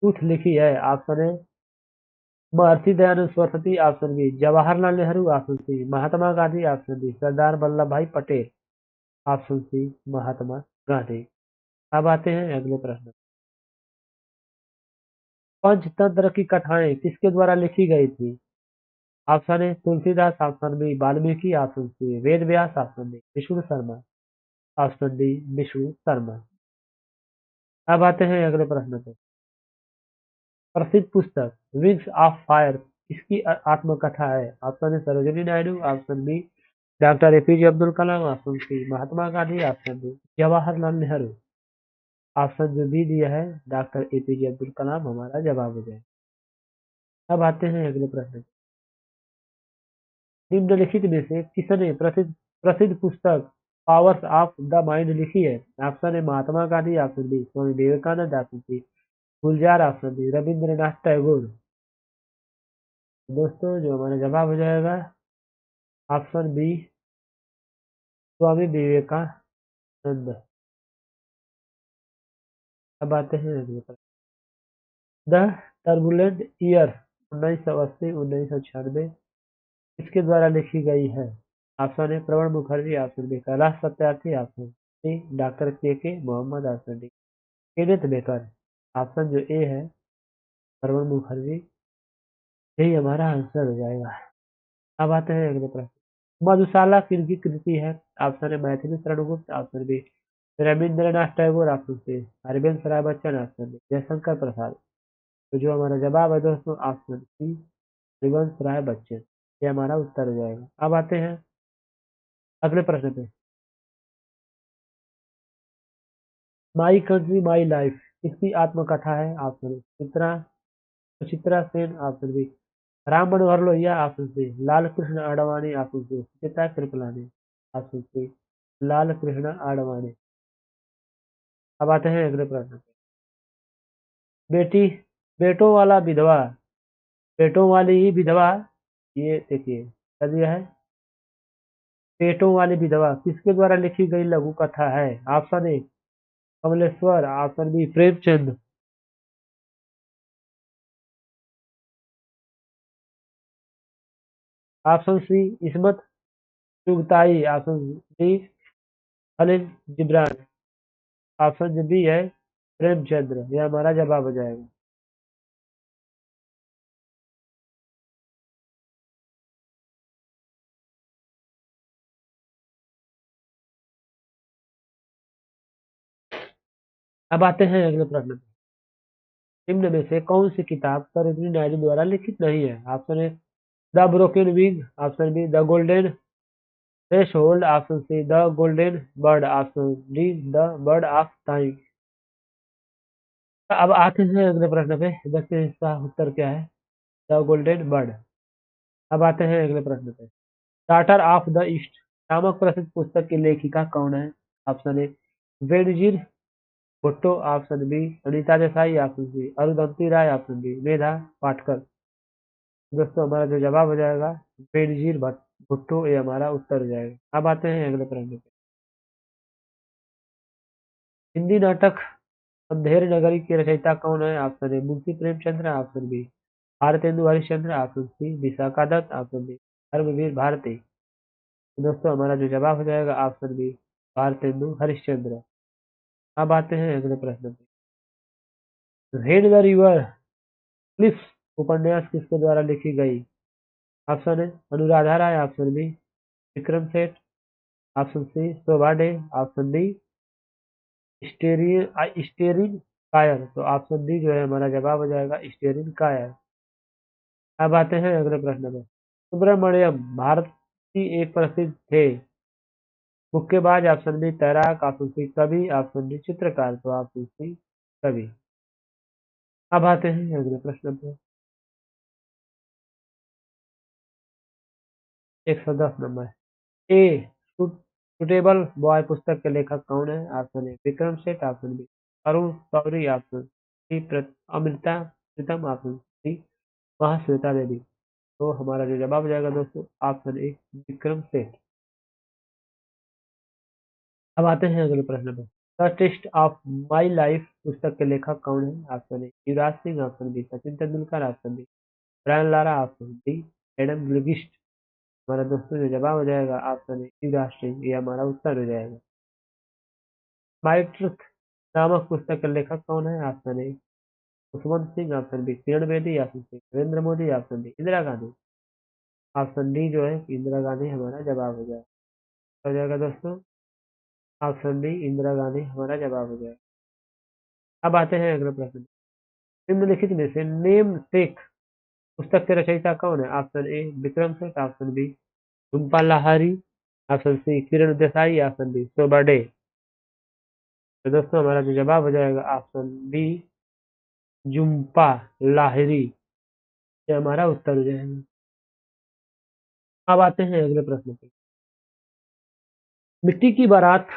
truth लिखी है? ऑप्शन है Maharshi Dayanand Saraswati, option B Jawaharlal Nehru, option C Mahatma Gandhi, option D Sardar Vallabh Bhai Patel, option C Mahatma Gandhi. अब आते हैं अगले प्रश्न। पंचतंत्र की कथाएं किसके द्वारा लिखी गई थी? Option A Tulsidas, option B Valmiki, option C Ved Vyas, option D Vishnu Sharma, option D Vishnu Sharma. अब आते हैं अगले प्रश्न पे। प्रसिद्ध पुस्तक विंग्स ऑफ फायर किसकी आत्मकथा है? Option A Sarojini Naidu, option B doctor APJ Abdul Kalam, option C Mahatma Gandhi, option D Jawaharlal Nehru. Option जो बी दिया है डॉक्टर एपीजे अब्दुल कलाम हमारा जवाब हो जाए। अब आते हैं अगले प्रश्न। निम्नलिखित में से किसने प्रसिद्ध पुस्तक पावर्स ऑफ द माइंड लिखी है? Option A Mahatma Gandhi, option B Swami Vivekananda, option C Gulzar, option D Rabindranath Tagore. दोस्तों जो हमारा जवाब हो जाएगा ऑप्शन बी स्वामी विवेकानंद। अब आते हैं अगले पर। द टर्बुलेंट ईयर 1980-1996 किसके द्वारा लिखी गई है? Option A Pranab Mukherjee, option B Kailash Satyarthi, option C doctor K Mohammad, option D Kenneth Baker. Option जो ए है प्रणब मुखर्जी, यही हमारा आंसर हो जाएगा। अब आते हैं अगले प्रश्न। मधुशाला किनकी कृति है? ऑप्शन ए Maithili Sharan Gupt, option B Rabindranath Tagore, option C Harivansh Rai Bachchan, option D Jaishankar Prasad. तो जो हमारा जवाब है दोस्तों ऑप्शन सी हरिवंश राय बच्चन, ये हमारा उत्तर हो जाएगा। अब आते हैं अगले प्रश्न पे। माई कंट्री माई लाइफ किसकी आत्मकथा है? Option A Suchitra Sen, option B Ram Manohar Lohia, option C Lal Krishna Advani, option C Suchitra Kripalani, option C Lal Krishna Advani. अब आते हैं अगले प्रश्न पे। बेटी बेटों वाला विधवा बेटों वाली ही विधवा, ये देखिए क्या दिया है पेटों वाली विधवा किसके द्वारा लिखी गई लघु कथा है? Option A Kamleshwar, option B Premchand, option C Ismat Chughtai, option D Khalil Gibran, option जो बी है प्रेमचंद्र, यह हमारा जवाब हो जाएगा। अब आते हैं अगले प्रश्न पे। निम्न में से कौन सी किताब सरोजिनी नायडू द्वारा लिखित नहीं है? Option A the broken wing, option B the golden threshold, option C the golden bird, option D the bird of time. अब आते हैं अगले प्रश्न पे, देखते हैं इसका उत्तर क्या है। The golden bird. अब आते हैं अगले प्रश्न पे। डाटर ऑफ द ईस्ट नामक प्रसिद्ध पुस्तक की लेखिका कौन है? Option A Benazir Bhutto, option B Anita Desai, option C Arundhati Roy, option D Medha Patkar. दोस्तों हमारा जो जवाब हो जाएगा बेनजीर भुट्टो, ये हमारा उत्तर हो जाएगा। अब आते हैं अगले प्रश्न पे। हिंदी नाटक अंधेर नगरी के रचयिता कौन है? Option A Munshi Premchandra, option B Bharatendu Harishchandra, option C Vishakha Datta, option D Dharamvir Bharati. तो दोस्तों हमारा जो जवाब हो जाएगा ऑप्शन बी भारतेंदु हरिश्चंद्र। अब आते हैं अगले प्रश्न पे। रेड द रिवर क्लिफ्स उपन्यास किसके द्वारा लिखी गई? Option A Anuradha Roy, option B Vikram Seth, option C Shobha De, option D स्टेरिन कायर। तो ऑप्शन डी जो है हमारा जवाब हो जाएगा स्टेरिन कायर। अब आते हैं अगले प्रश्न में। सुब्रमण्यम भारत की एक प्रसिद्ध थे मुक्केबाज, ऑप्शन बी तैराक, ऑप्शन सी कवि, ऑप्शन डी चित्रकार। तो ऑप्शन सी कवि। अब आते हैं अगले प्रश्न पे। 110 नंबर। ए सुटेबल बॉय पुस्तक के लेखक कौन है? Option A Vikram Seth, option B Arun Shourie, option C Amrita Pritam, option C Mahasweta Devi. तो हमारा जो जवाब हो जाएगा दोस्तों ऑप्शन ए विक्रम सेठ। अब आते हैं अगले प्रश्न पे। The test of my life पुस्तक के लेखक कौन है? Option A Yuvraj Singh, option B Sachin Tendulkar, option B Brian Lara, option D Adam Gilchrist. हमारा दोस्तों जो जवाब हो जाएगा ऑप्शन ए युवराज सिंह, ये हमारा उत्तर हो जाएगा। माई ट्रुथ नामक पुस्तक के लेखक कौन है? Option A Khushwant Singh, option B Kiran Bedi, option C Narendra Modi, option D Indira Gandhi. Option D जो है इंदिरा गांधी हमारा जवाब हो जाएगा दोस्तों। ऑप्शन डी इंदिरा गांधी हमारा जवाब हो जाएगा। अब आते हैं अगले प्रश्न। निम्नलिखित में से नेम टेक पुस्तक के रचयिता कौन है? Option A Vikram Seth, option B Jhumpa Lahiri, option C Kiran Desai, option D Shobhaa De. तो दोस्तों हमारा जो जवाब हो जाएगा ऑप्शन बी झुम्पा लाहिरी, ये हमारा उत्तर हो जाएगा। अब आते हैं अगले प्रश्न पे। मिट्टी की बारात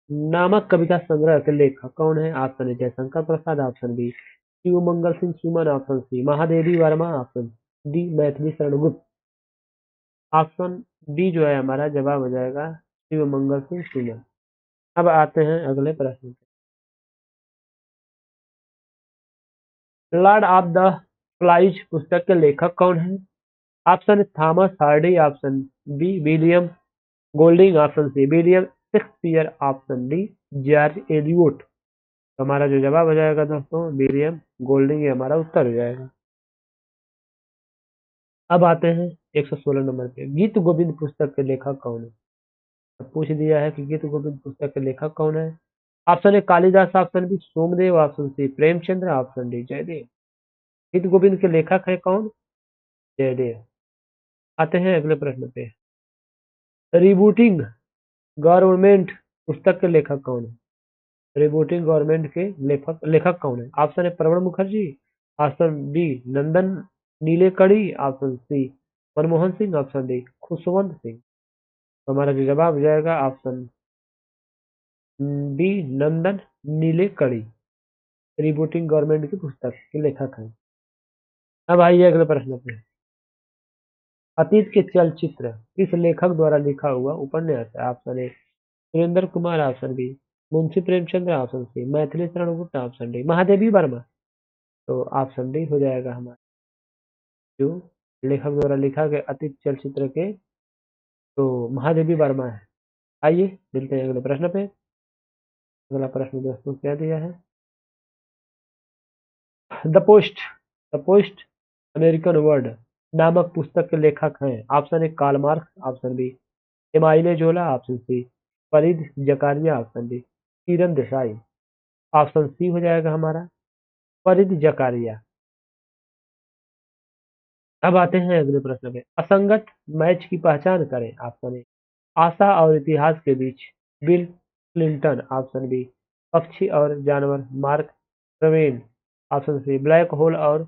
नामक कविता संग्रह के लेखक कौन है? Option A Jaishankar Prasad, option B Shiv Mangal Singh Suman, option C Mahadevi Verma, option D Maithili Sharan Gupt. Option D जो है हमारा जवाब हो जाएगा शिव मंगल सिंह सुमन। अब आते हैं अगले प्रश्न पे। लॉर्ड ऑफ द फ्लाइज पुस्तक के लेखक कौन है? Option A Thomas Hardy, option B William Golding, option C William Shakespeare, option D George Eliot. तो हमारा जो जवाब हो जाएगा दोस्तों विलियम गोल्डिंग, ये हमारा उत्तर हो जाएगा। अब आते हैं 116 नंबर पे। गीत गोविंद पुस्तक के लेखक कौन है? अब पूछ दिया है कि गीत गोविंद पुस्तक के लेखक कौन है। Option A Kalidas, option B Somdev, option C Premchandra, option D Jaidev. Geet Govind के लेखक है कौन? जयदेव। आते हैं अगले प्रश्न पे। रिबूटिंग गवर्नमेंट पुस्तक के लेखक कौन है? रिबूटिंग गवर्नमेंट के लेखक लेखक कौन है? Option A Pranab Mukherjee, option B Nandan Nilekani, option C Manmohan Singh, option D Khushwant Singh. तो हमारा जो जवाब हो जाएगा option B Nandan Nilekani, rebooting government की पुस्तक के लेखक हैं। अब आइए अगले प्रश्न पे। अतीत के चलचित्र किस लेखक द्वारा लिखा हुआ उपन्यास है? Option A Surendra Kumar, option B Munshi Premchandra, option C Maithili Sharan Gupt, option D Mahadevi Verma. तो ऑप्शन डी हो जाएगा हमारा जो लेखक द्वारा लिखा गया अतीत चलचित्र के, तो महादेवी वर्मा है। आइए मिलते हैं अगले प्रश्न पे। अगला प्रश्न दोस्तों क्या दिया है? The post the post American world नामक पुस्तक के लेखक हैं। Option A Karl Marx, option B Emile Zola, option C Fareed Zakaria, option D Kiran Desai. Option C हो जाएगा हमारा फरीद जकारिया। अब आते हैं अगले प्रश्न पे। असंगत मैच की पहचान करें। ऑप्शन ए आशा और इतिहास के बीच बिल क्लिंटन, ऑप्शन बी पक्षी और जानवर Mark Twain, option C black hole और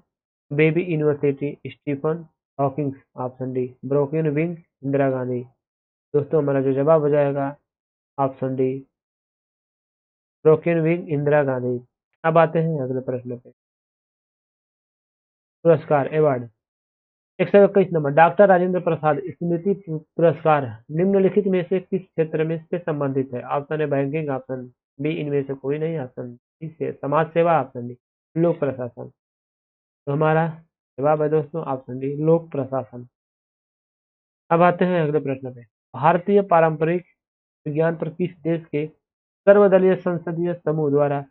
baby university Stephen Hawking, option D broken wing Indira Gandhi. दोस्तों हमारा जो जवाब हो जाएगा option D broken wing Indira Gandhi. अब आते हैं अगले प्रश्न पे। पुरस्कार award 121 number. Doctor Rajendra Prasad स्मृति पुरस्कार निम्नलिखित में से किस क्षेत्र में से संबंधित है? Option A banking, option B इनमें से कोई नहीं, ऑप्शन सी से समाज सेवा, ऑप्शन डी लोक प्रशासन। तो हमारा जवाब है दोस्तों ऑप्शन डी लोक प्रशासन। अब आते हैं अगले प्रश्न पे। भारतीय पारंपरिक विज्ञान पर किस देश के सर्वदलीय संसदीय समूह द्वारा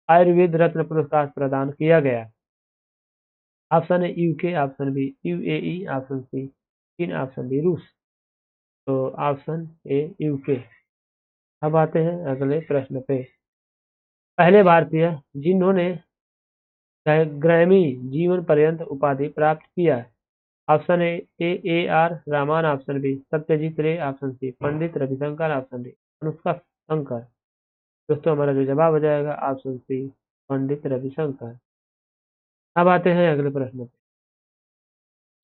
आयुर्वेद रत्न पुरस्कार प्रदान किया गया? Option A UK, option B UAE, option C चीन, ऑप्शन डी रूस। तो ऑप्शन ए यूके। अब आते हैं अगले प्रश्न पे। पहले भारतीय जिन्होंने ग्रैमी जीवन पर्यंत उपाधि प्राप्त किया है? Option A R Rahman, option B Satyajit Ray, option C Pandit Ravishankar, option D Anoushka Shankar. दोस्तों हमारा जो जवाब हो जाएगा ऑप्शन सी पंडित रविशंकर। अब आते हैं अगले प्रश्न पे।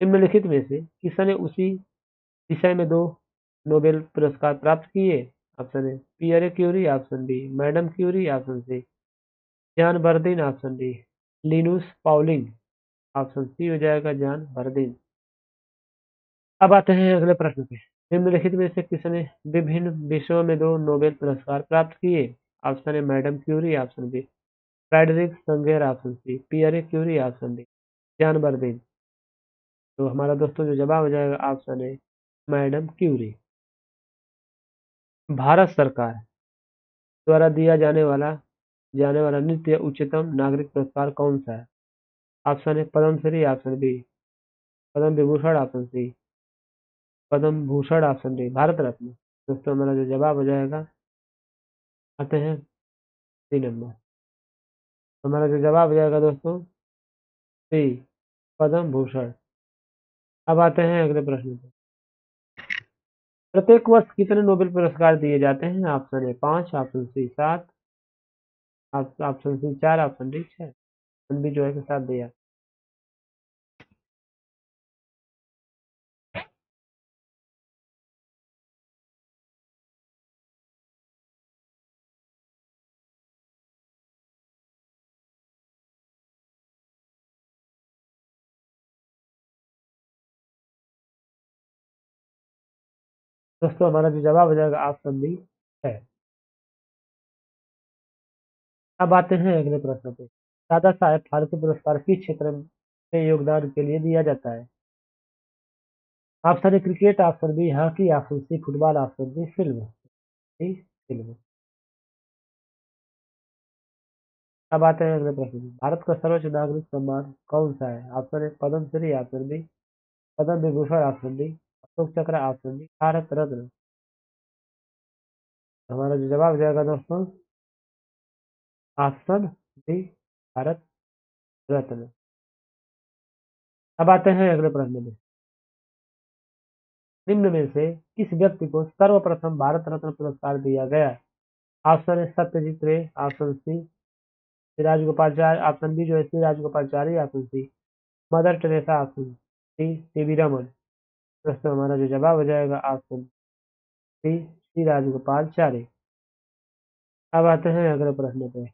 निम्नलिखित में से किसने उसी विषय में दो नोबेल पुरस्कार प्राप्त किए? Option A Pierre Curie, option B madam Curie, option C John Bardeen, option D Linus Pauling. Option C हो जाएगा जॉन बर्दिन। अब आते हैं अगले प्रश्न पे। निम्नलिखित में से किसने विभिन्न विषयों में दो नोबेल पुरस्कार प्राप्त किए? Option A madam Curie, option B Frederick Sanger, option C Pierre Curie, option D John Bardeen. तो हमारा दोस्तों जो जवाब हो जाएगा option A madam Curie. Bharat सरकार द्वारा दिया जाने वाला नित्य उच्चतम नागरिक पुरस्कार कौन सा है? Option A Padmashri, option B Padma Vibhushan, option C Padma Bhushan, option D Bharat Ratna. दोस्तों हमारा जो जवाब हो जाएगा, आते हैं 3 नंबर। हमारा जो जवाब हो जाएगा दोस्तों सी पद्म भूषण। अब आते हैं अगले प्रश्न पे। प्रत्येक वर्ष कितने नोबेल पुरस्कार दिए जाते हैं? Option A 5, option C 7, option C 4, option D 6। Option B जो है कि 7 दिया। दोस्तों हमारा जो जवाब हो जाएगा ऑप्शन बी है। अब आते हैं अगले प्रश्न पे। दादा साहेब फाल्के पुरस्कार किस क्षेत्र में योगदान के लिए दिया जाता है? Option A cricket, option B hockey, option C football, option D film. D film. अब आते हैं अगले प्रश्न पे। भारत का सर्वोच्च नागरिक सम्मान कौन सा है? Option A Padma Shri, option B Padma Vibhushan, option D Ashok Chakra, option D Bharat रत्न। हमारा जो जवाब हो जाएगा दोस्तों ऑप्शन डी भारत रत्न। अब आते हैं अगले प्रश्न में। निम्न में से किस व्यक्ति को सर्वप्रथम भारत रत्न पुरस्कार दिया गया? Option A Satyajit Ray, option C Shri Rajagopalachari, option B जो है Shri Rajagopalachari, option C mother Teresa, option D CV Raman. दोस्तों हमारा जो जवाब हो जाएगा ऑप्शन सी श्री राजगोपालचारी। अब आते हैं अगले प्रश्न पे।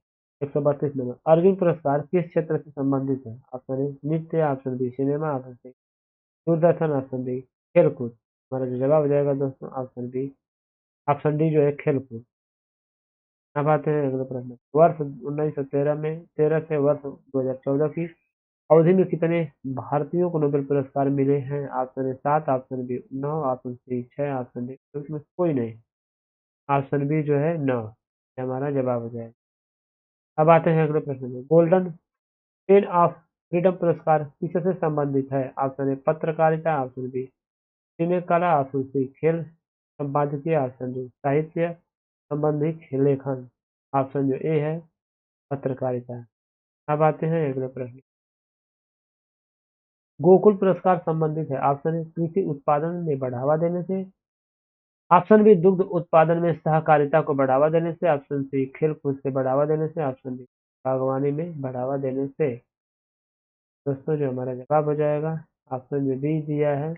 132 नंबर। अर्जुन पुरस्कार किस क्षेत्र से संबंधित है? ऑप्शन ए नृत्य, option B cinema, option C Doordarshan, option D खेलकूद। हमारा जो जवाब हो जाएगा दोस्तों ऑप्शन बी ऑप्शन डी जो है खेलकूद। अब आते हैं अगले प्रश्न। वर्ष 1913 में 13 से वर्ष 2014 की अवधि में कितने भारतीयों को नोबेल पुरस्कार मिले हैं? Option A 7, option B 9, option C 6, option D तो इसमें से कोई नहीं। ऑप्शन बी जो है 9 ये हमारा जवाब हो जाएगा। अब आते हैं अगले प्रश्न में। गोल्डन पेन ऑफ फ्रीडम पुरस्कार किससे संबंधित है? ऑप्शन ए पत्रकारिता, ऑप्शन बी सिने कला, ऑप्शन सी खेल संपादकीय, ऑप्शन डी साहित्य संबंधी लेखन। ऑप्शन जो ए है पत्रकारिता। अब आते हैं अगले प्रश्न। गोकुल पुरस्कार संबंधित है? ऑप्शन ए कृषि उत्पादन में बढ़ावा देने से, ऑप्शन बी दुग्ध उत्पादन में सहकारिता को बढ़ावा देने से, ऑप्शन सी खेल कूद से बढ़ावा देने से, ऑप्शन डी बागवानी में बढ़ावा देने से। दोस्तों जो हमारा जवाब हो जाएगा ऑप्शन जो बी दिया है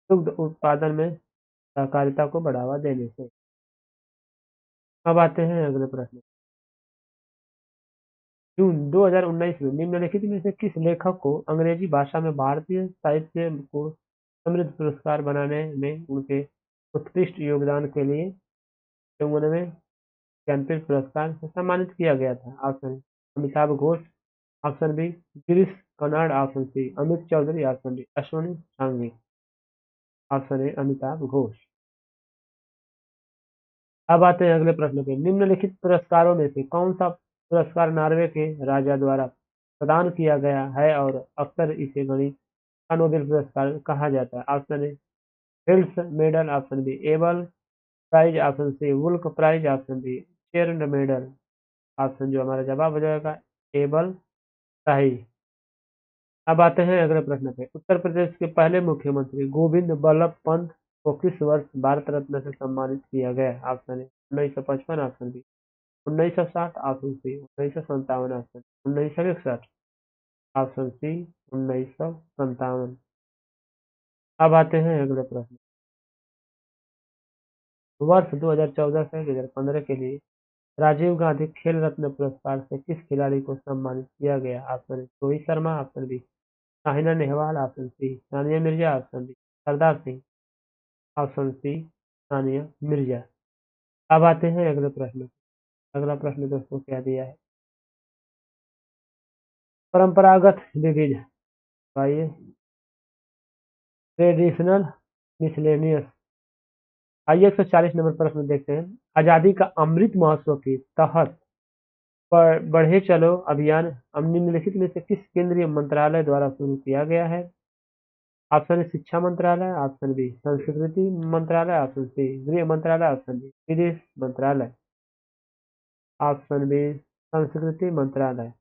दुग्ध उत्पादन में सहकारिता को बढ़ावा देने से। अब आते हैं अगले प्रश्न। जून 2019 में निम्नलिखित में से किस लेखक को अंग्रेजी भाषा में भारतीय साहित्य को समृद्ध पुरस्कार बनाने में उनके उत्कृष्ट योगदान के लिए 94वें ज्ञानपीठ पुरस्कार से सम्मानित किया गया था? Option A Amitav Ghosh, option B Girish Karnad, option C Amit Chaudhuri, option D Ashwini Sanghi. Option A Amitav Ghosh. अब आते हैं अगले प्रश्न पे। निम्नलिखित पुरस्कारों में से कौन सा पुरस्कार नॉर्वे के राजा द्वारा प्रदान किया गया है और अक्सर इसे गणित का नोबेल पुरस्कार कहा जाता है? Option A Fields medal, option B Abel prize, option C Wolf prize, option D Chern medal. Option जो हमारा जवाब हो जाएगा एबल प्राइज। अब आते हैं अगले प्रश्न पे। उत्तर प्रदेश के पहले मुख्यमंत्री गोविंद बल्लभ पंत को किस वर्ष भारत रत्न से सम्मानित किया गया? Option A 1955, option B 1960, option C 1957, option 1961, option C 1957। अब आते हैं अगले प्रश्न। वर्ष 2014 से 2015 के लिए राजीव गांधी खेल रत्न पुरस्कार से किस खिलाड़ी को सम्मानित किया गया? Option A Rohit Sharma, option B Saina Nehwal, option C Sania Mirza, option D Sardar Singh, option C Sania Mirza. अब आते हैं अगले प्रश्न। अगला प्रश्न दोस्तों क्या दिया है? परंपरागत विविध, आइए ट्रेडिशनल मिसलेनियस। आइए 140 नंबर प्रश्न देखते हैं। आजादी का अमृत महोत्सव के तहत बढ़े चलो अभियान निम्नलिखित में से किस केंद्रीय मंत्रालय द्वारा शुरू किया गया है? ऑप्शन ए शिक्षा मंत्रालय, ऑप्शन बी संस्कृति मंत्रालय, ऑप्शन सी गृह मंत्रालय, ऑप्शन डी विदेश मंत्रालय। ऑप्शन बी संस्कृति मंत्रालय।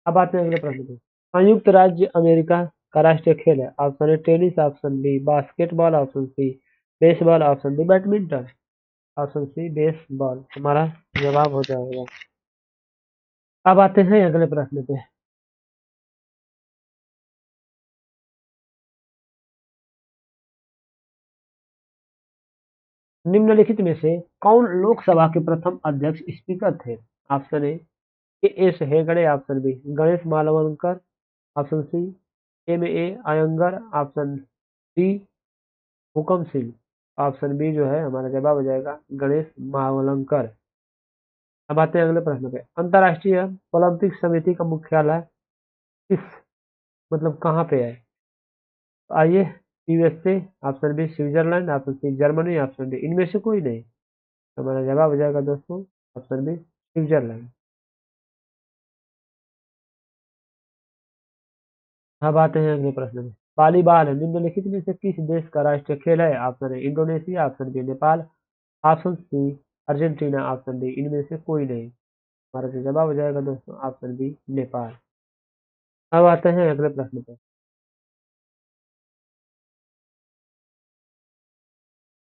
अब आते हैं अगले प्रश्न पे। संयुक्त राज्य अमेरिका का राष्ट्रीय खेल है? Option A tennis, option B basketball, option C baseball, option D badminton, option C baseball हमारा जवाब हो जाएगा। अब आते हैं अगले प्रश्न पे। निम्नलिखित में से कौन लोकसभा के प्रथम अध्यक्ष स्पीकर थे? Option A S Hegde, option B Ganesh Mavalankar, option C M A Ayyangar, option D Hukam Singh. Option B जो है हमारा जवाब हो जाएगा गणेश मावलंकर। अब आते हैं अगले प्रश्न पे। अंतर्राष्ट्रीय ओलंपिक समिति का मुख्यालय किस मतलब कहाँ पे है? A USA, option B Switzerland, option C Germany, option D इनमें से कोई नहीं। तो हमारा जवाब हो जाएगा दोस्तों ऑप्शन बी स्विट्जरलैंड। अब आते हैं अगले प्रश्न में। वॉलीबॉल निम्नलिखित में से किस देश का राष्ट्रीय खेल है? Option A Indonesia, option B Nepal, option C Argentina, option D इनमें से कोई नहीं। हमारा जो जवाब हो जाएगा दोस्तों ऑप्शन बी नेपाल। अब आते हैं अगले प्रश्न पर।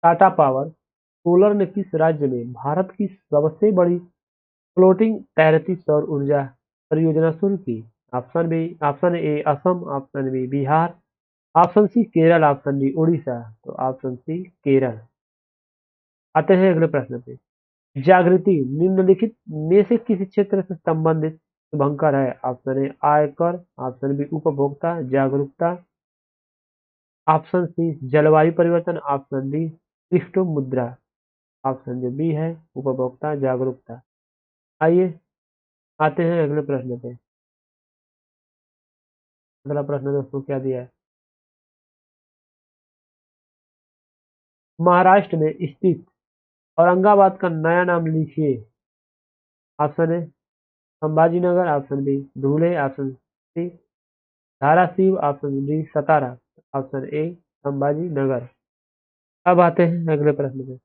टाटा पावर सोलर ने किस राज्य में भारत की सबसे बड़ी फ्लोटिंग तैरती सौर ऊर्जा परियोजना शुरू की? Option A Assam, option B Bihar, option C Kerala, option D Orissa. तो ऑप्शन सी केरल। आते हैं अगले प्रश्न पे। जागृति निम्नलिखित में से किस क्षेत्र से संबंधित शुभंकर है? ऑप्शन ए आयकर, ऑप्शन बी उपभोक्ता जागरूकता, ऑप्शन सी जलवायु परिवर्तन, ऑप्शन डी क्रिप्टो मुद्रा। ऑप्शन जो बी है उपभोक्ता जागरूकता। आइए आते हैं अगले प्रश्न पे। अगला प्रश्न दोस्तों क्या दिया है? महाराष्ट्र में स्थित औरंगाबाद का नया नाम लिखिए। Option A Sambhajinagar, option B Dhule, option C Dharashiv, option D Satara, option A Sambhaji Nagar. अब आते हैं अगले प्रश्न पे।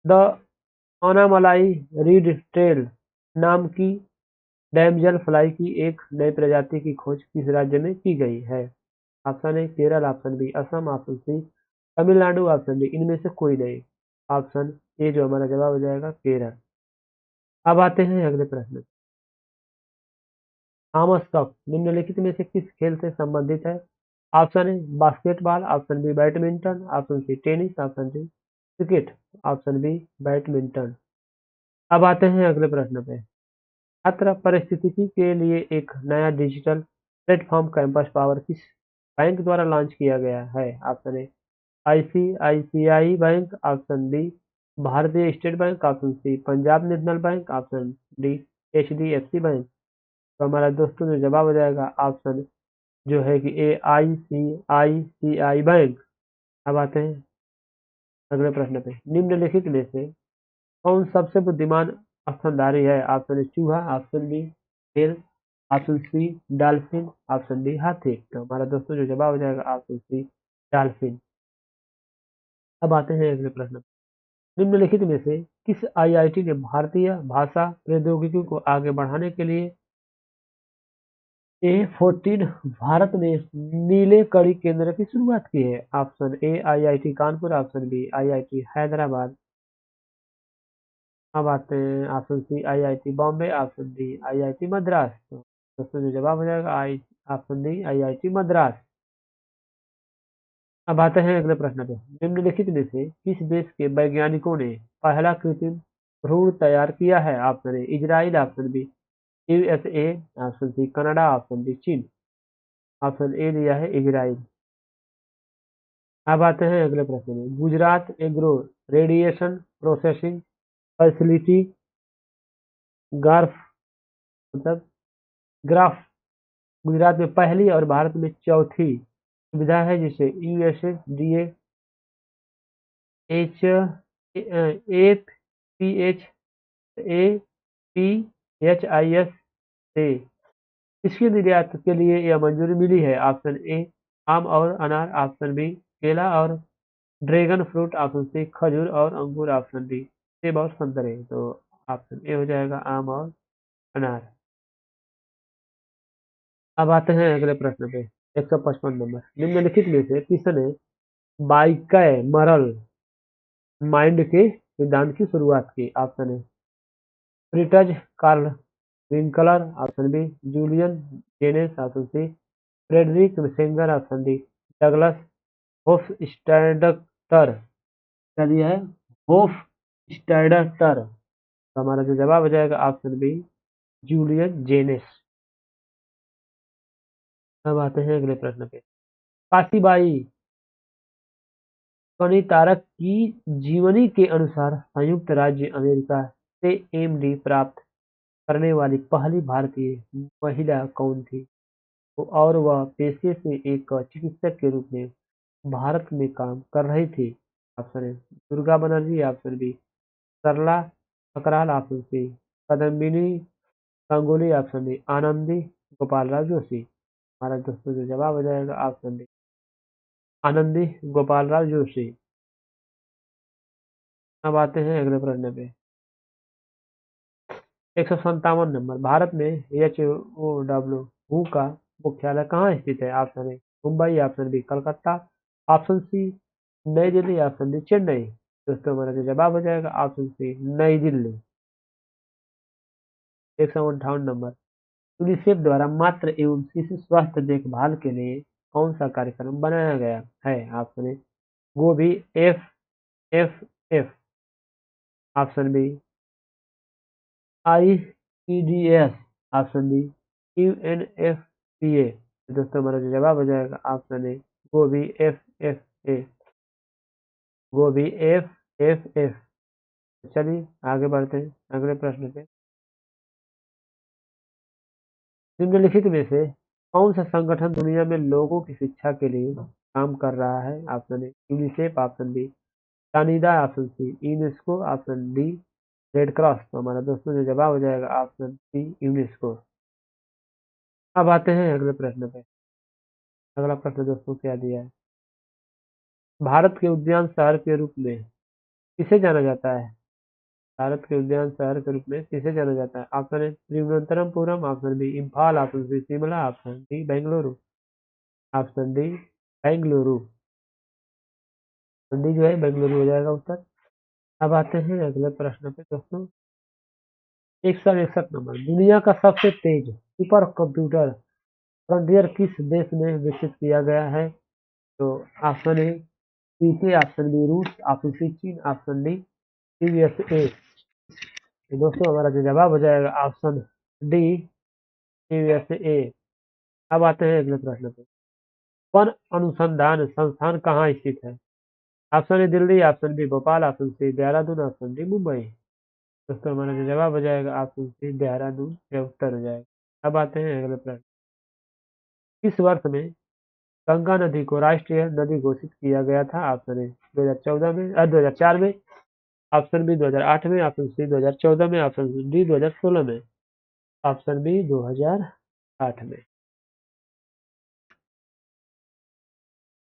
द अनामलाई रीड ट्रेल नाम की डैमजल फ्लाई की एक नई प्रजाति की खोज किस राज्य में की गई है? Option A Kerala, option B Assam, option C Tamil Nadu, option D इनमें से कोई नहीं। ऑप्शन ए जो हमारा जवाब हो जाएगा केरल। अब आते हैं अगले प्रश्न। थॉमस कप निम्नलिखित में से किस खेल से संबंधित है? Option A basketball, option B badminton, option C tennis, option D cricket, option B badminton. अब आते हैं अगले प्रश्न पे। छात्र पारिस्थितिकी के लिए एक नया डिजिटल प्लेटफॉर्म कैंपस पावर किस बैंक द्वारा लॉन्च किया गया है? Option A ICICI bank, option B Bharatiya state bank, option C Punjab national bank, option D HDFC bank. तो हमारा दोस्तों जो जवाब हो जाएगा ऑप्शन जो है कि ए आईसीआईसीआई बैंक। अब आते हैं अगले प्रश्न पे, निम्नलिखित में से कौन सबसे बुद्धिमान स्तनधारी है? ऑप्शन ए चूहा, ऑप्शन बी शेर, option C dolphin, option D हाथी। तो हमारा दोस्तों जो जवाब हो जाएगा ऑप्शन सी डॉल्फिन। अब आते हैं अगले प्रश्न। निम्नलिखित में से किस आईआईटी ने भारतीय भाषा प्रौद्योगिकी को आगे बढ़ाने के लिए A14 भारत में नीले कड़ी केंद्र की शुरुआत की है? Option A IIT Kanpur, option B IIT Hyderabad. अब आते हैं option C IIT Bombay, option D IIT Madras. तो दोस्तों जो जवाब हो जाएगा आई ऑप्शन डी आईआईटी मद्रास। अब आते हैं अगले प्रश्न पे। निम्नलिखित में से किस देश के वैज्ञानिकों ने पहला कृत्रिम भ्रूण तैयार किया है? Option A Israel, option B USA, option C Canada, option D चीन। ऑप्शन ए दिया है इजराइल। अब आते हैं अगले प्रश्न में। Gujarat agro radiation processing facility GARF मतलब ग्राफ गुजरात में पहली और भारत में चौथी सुविधा है, जिसे USDA H A P H A P H I S से किसके निर्यात के लिए यह मंजूरी मिली है? ऑप्शन ए आम और अनार, ऑप्शन बी केला और ड्रैगन फ्रूट, ऑप्शन सी खजूर और अंगूर, ऑप्शन डी सेब और संतरे। तो ऑप्शन ए हो जाएगा आम और अनार। अब आते हैं अगले प्रश्न पे। 155 नंबर। निम्नलिखित में से किसने बाइकैमरल माइंड के सिद्धांत की शुरुआत की? Option A Fritz Karl Winkler, option B Julian Jaynes, option C Frederick Sanger, option D Douglas Hofstadter. क्या दिया है? होफस्टाडटर। तो हमारा जो जवाब हो जाएगा ऑप्शन बी जूलियन जेनेस। अब आते हैं अगले प्रश्न पे। काशीबाई कनितारक की जीवनी के अनुसार संयुक्त राज्य अमेरिका से एमडी प्राप्त करने वाली पहली भारतीय महिला कौन थी? और वह पेशे से एक चिकित्सक के रूप में भारत में काम कर रही थी? Option A Durga Banerjee, option B Sarla Sakral, option C Kadambini Ganguly, option D Anandi Gopal Rao Joshi. हमारा दोस्तों जो जवाब हो जाएगा ऑप्शन डी आनंदी गोपाल राव जोशी। अब आते हैं अगले प्रश्न पे। 157 नंबर। भारत में WHO का मुख्यालय कहाँ स्थित है? Option A Mumbai, option B Calcutta, option C नई दिल्ली, ऑप्शन डी चेन्नई। दोस्तों हमारा जो जवाब हो जाएगा ऑप्शन सी नई दिल्ली। 158 नंबर। यूनिसेफ द्वारा मातृ एवं शिशु स्वास्थ्य देखभाल के लिए कौन सा कार्यक्रम बनाया गया है? ऑप्शन ए गोभी F F F, option B ICDS, option D UNFPA। दोस्तों हमारा जो जवाब हो जाएगा ऑप्शन ए गोभी FFA, गोभी FFF। चलिए आगे बढ़ते हैं अगले प्रश्न पे। निम्नलिखित में से कौन सा संगठन दुनिया में लोगों की शिक्षा के लिए काम कर रहा है? Option A UNICEF, option B सानिदा, option C UNESCO, option D red cross. तो हमारा दोस्तों जो जवाब हो जाएगा ऑप्शन सी यूनेस्को। अब आते हैं अगले प्रश्न पे। अगला प्रश्न दोस्तों क्या दिया है? भारत के उद्यान शहर के रूप में किसे जाना जाता है? भारत के उद्यान शहर के रूप में किसे जाना जाता है? Option A Thiruvananthapuram, option B Imphal, option C Shimla, option D Bengaluru. Option D Bengaluru. D जो है बेंगलुरु हो जाएगा उत्तर। अब आते हैं अगले प्रश्न पे दोस्तों। 161 नंबर। दुनिया का सबसे तेज सुपर कंप्यूटर फ्रंटियर किस देश में विकसित किया गया है? तो option A UK, option B रूस, ऑप्शन सी चीन, ऑप्शन डी यूएसए। तो दोस्तों हमारा जो जवाब हो जाएगा ऑप्शन डी यूएसए। अब आते हैं अगले प्रश्न पे। वन अनुसंधान संस्थान कहाँ स्थित है? Option A Delhi, option B Bhopal, option C Dehradun, option D Mumbai. दोस्तों हमारा जो जवाब हो जाएगा ऑप्शन सी देहरादून या उत्तर हो जाएगा। अब आते हैं अगले प्रश्न। किस वर्ष में गंगा नदी को राष्ट्रीय नदी घोषित किया गया था? ऑप्शन ए 2014 में, 2004 में, ऑप्शन बी 2008 में, ऑप्शन सी 2014 में, ऑप्शन डी 2016 में। ऑप्शन बी 2008 में।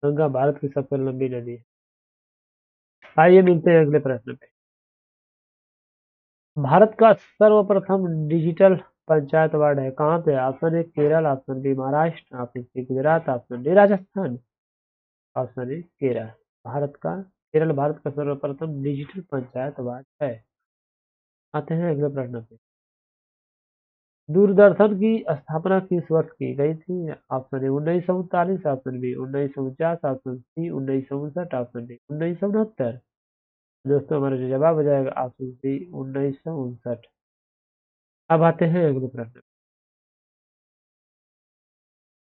गंगा भारत की सबसे लंबी नदी है। आइए मिलते हैं अगले प्रश्न पे। भारत का सर्वप्रथम डिजिटल पंचायत वार्ड है कहाँ पे? Option A Kerala, option B Maharashtra, option C Gujarat, option D Rajasthan. Option A Kerala. Kerala Bharat का सर्वप्रथम डिजिटल पंचायत वार्ड है। आते हैं अगले प्रश्न पे। दूरदर्शन की स्थापना किस वर्ष की गई थी? Option A 1939, option B 1949, option C 1959, option D 1969। दोस्तों हमारा जो जवाब हो जाएगा ऑप्शन सी 1959। अब आते हैं अगले प्रश्न।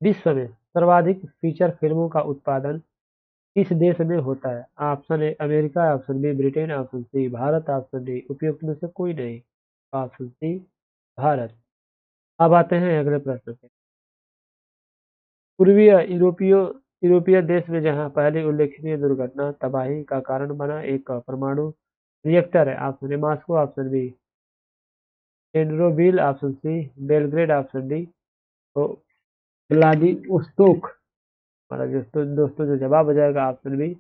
विश्व में सर्वाधिक फीचर फिल्मों का उत्पादन किस देश में होता है? Option A America, option B Britain, option C Bharat, option D उपयुक्त में से कोई नहीं। Option C Bharat. अब आते हैं अगले प्रश्न पे। पूर्वीय यूरोपीय देश में जहां पहली उल्लेखनीय दुर्घटना तबाही का कारण बना एक परमाणु रिएक्टर है? Option A Moscow, option B Chernobyl, option C Belgrade, option D तो व्लादिवोस्तोक। हमारा दोस्तों जो जवाब हो जाएगा ऑप्शन बी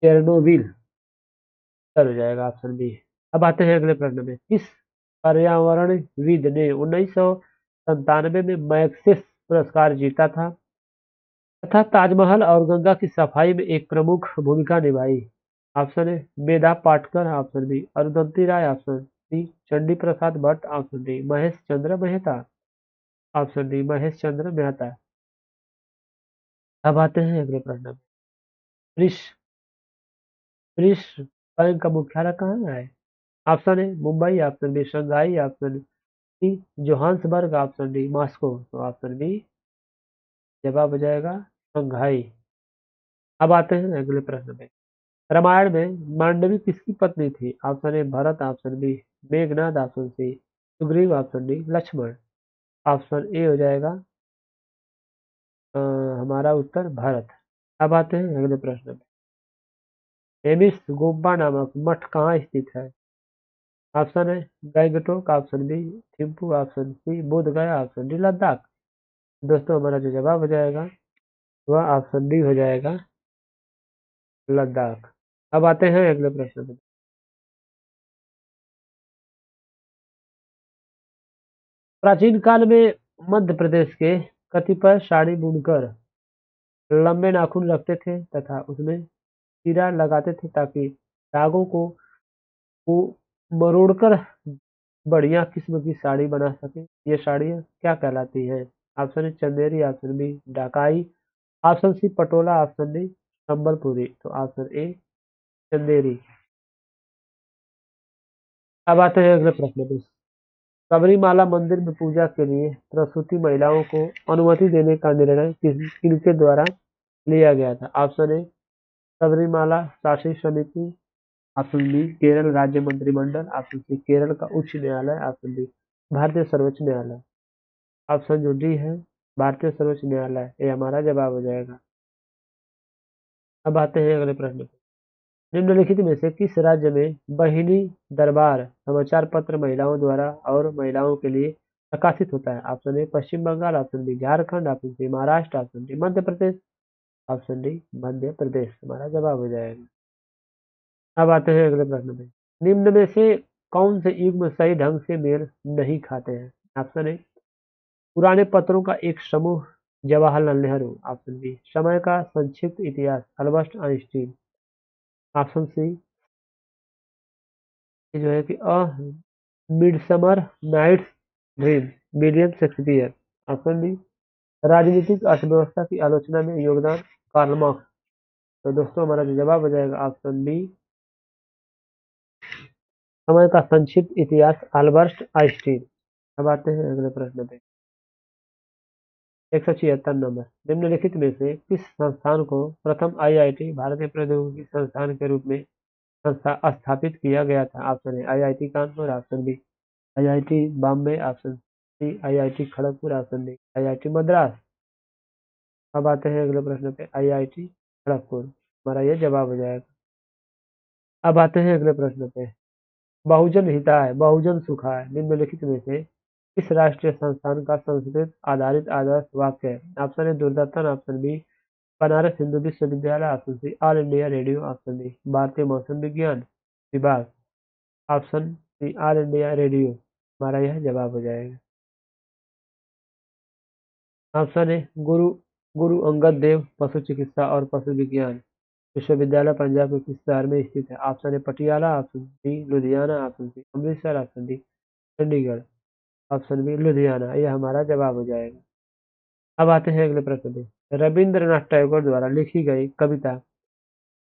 चेरनोबिल। सर हो जाएगा ऑप्शन बी। अब आते हैं अगले प्रश्न में। किस पर्यावरणविद ने 1997 में मैग्सेस पुरस्कार जीता था तथा ताजमहल और गंगा की सफाई में एक प्रमुख भूमिका निभाई? Option A Medha Patkar, option B Arundhati Roy, option C Chandi Prasad Bhatt, option D Mahesh Chandra Mehta. Option D Mahesh Chandra Mehta. अब आते हैं अगले प्रश्न में। विश्व विश्व बैंक का मुख्यालय कहाँ है? Option A Mumbai, option B Shanghai, option C Johannesburg, option D Moscow. तो ऑप्शन बी जवाब हो जाएगा शंघाई। अब आते हैं अगले प्रश्न में। रामायण में मांडवी किसकी पत्नी थी? Option A Bharat, option B Meghnad, option C Sugriva, option D Lakshman. Option A हो जाएगा हमारा उत्तर भरत। अब आते हैं अगले प्रश्न में। हेमिस गोम्बा नामक मठ कहाँ स्थित है? Option A Gangtok, option B Thimphu, option C Bodh Gaya, option D Ladakh. दोस्तों हमारा जो जवाब हो जाएगा वह ऑप्शन डी हो जाएगा लद्दाख। अब आते हैं अगले प्रश्न में। प्राचीन काल में मध्य प्रदेश के कतिपय साड़ी बुनकर लंबे नाखून रखते थे तथा उसमें चीरा लगाते थे ताकि धागों को मरोड़कर बढ़िया किस्म की साड़ी बना सके। ये साड़ियाँ क्या कहलाती हैं? Option A Chanderi, option B Dhakai, option C Patola, option D Sambalpuri. तो ऑप्शन ए चंदेरी। अब आते हैं अगले प्रश्न पे। सबरीमाला मंदिर में पूजा के लिए प्रसूति महिलाओं को अनुमति देने का निर्णय किनके द्वारा लिया गया था? ऑप्शन ए सबरीमाला शासी समिति, ऑप्शन बी केरल राज्य मंत्रिमंडल, ऑप्शन सी केरल का उच्च न्यायालय, ऑप्शन डी भारतीय सर्वोच्च न्यायालय। ऑप्शन जो डी है भारतीय सर्वोच्च न्यायालय, ये हमारा जवाब हो जाएगा। अब आते हैं अगले प्रश्न पे। निम्नलिखित में से किस राज्य में बहिनी दरबार समाचार पत्र महिलाओं द्वारा और महिलाओं के लिए प्रकाशित होता है? Option A Paschim Bengal, option B Jharkhand, option C Maharashtra, option D Madhya Pradesh. Option D Madhya Pradesh हमारा जवाब हो जाएगा। अब आते हैं अगले प्रश्न पे। निम्न में से कौन से युग्म सही ढंग से मेल नहीं खाते हैं? ऑप्शन ए पुराने पत्रों का एक समूह जवाहरलाल नेहरू, ऑप्शन बी समय का संक्षिप्त इतिहास अल्बर्ट आइंस्टीन, ऑप्शन सी जो है कि a midsummer night's dream William Shakespeare. Option D राजनीतिक अर्थव्यवस्था की आलोचना में योगदान कार्ल मार्क्स। तो दोस्तों हमारा जो जवाब हो जाएगा ऑप्शन बी समय का संक्षिप्त इतिहास अल्बर्ट आइंस्टीन। अब आते हैं अगले प्रश्न पे। 176 नंबर। निम्नलिखित में से किस संस्थान को प्रथम आईआईटी भारतीय प्रौद्योगिकी संस्थान के रूप में संस्था स्थापित किया गया था? Option A IIT Kanpur, option B IIT Bombay, option C IIT Kharagpur, option D IIT Madras. अब आते हैं अगले प्रश्न पे, आईआईटी खड़गपुर, हमारा ये जवाब हो जाएगा। अब आते हैं अगले प्रश्न पे, बहुजन हिताय बहुजन सुखाय निम्नलिखित में से किस राष्ट्रीय संस्थान का संस्कृत आधारित आदर्श वाक्य है? Option A Doordarshan, option B Banaras Hindu Vishwavidyalaya, option C all India radio, option D Bharatiya Mausam Vigyan Vibhag, option C all India radio, हमारा यह जवाब हो जाएगा। ऑप्शन ए गुरु गुरु अंगद देव पशु चिकित्सा और पशु विज्ञान विश्वविद्यालय पंजाब के किस शहर में स्थित है? Option A Patiala, option B Ludhiana, option C Amritsar, option D Chandigarh, option B Ludhiana, यह हमारा जवाब हो जाएगा। अब आते हैं अगले प्रश्न पे, रविंद्रनाथ टैगोर द्वारा लिखी गई कविता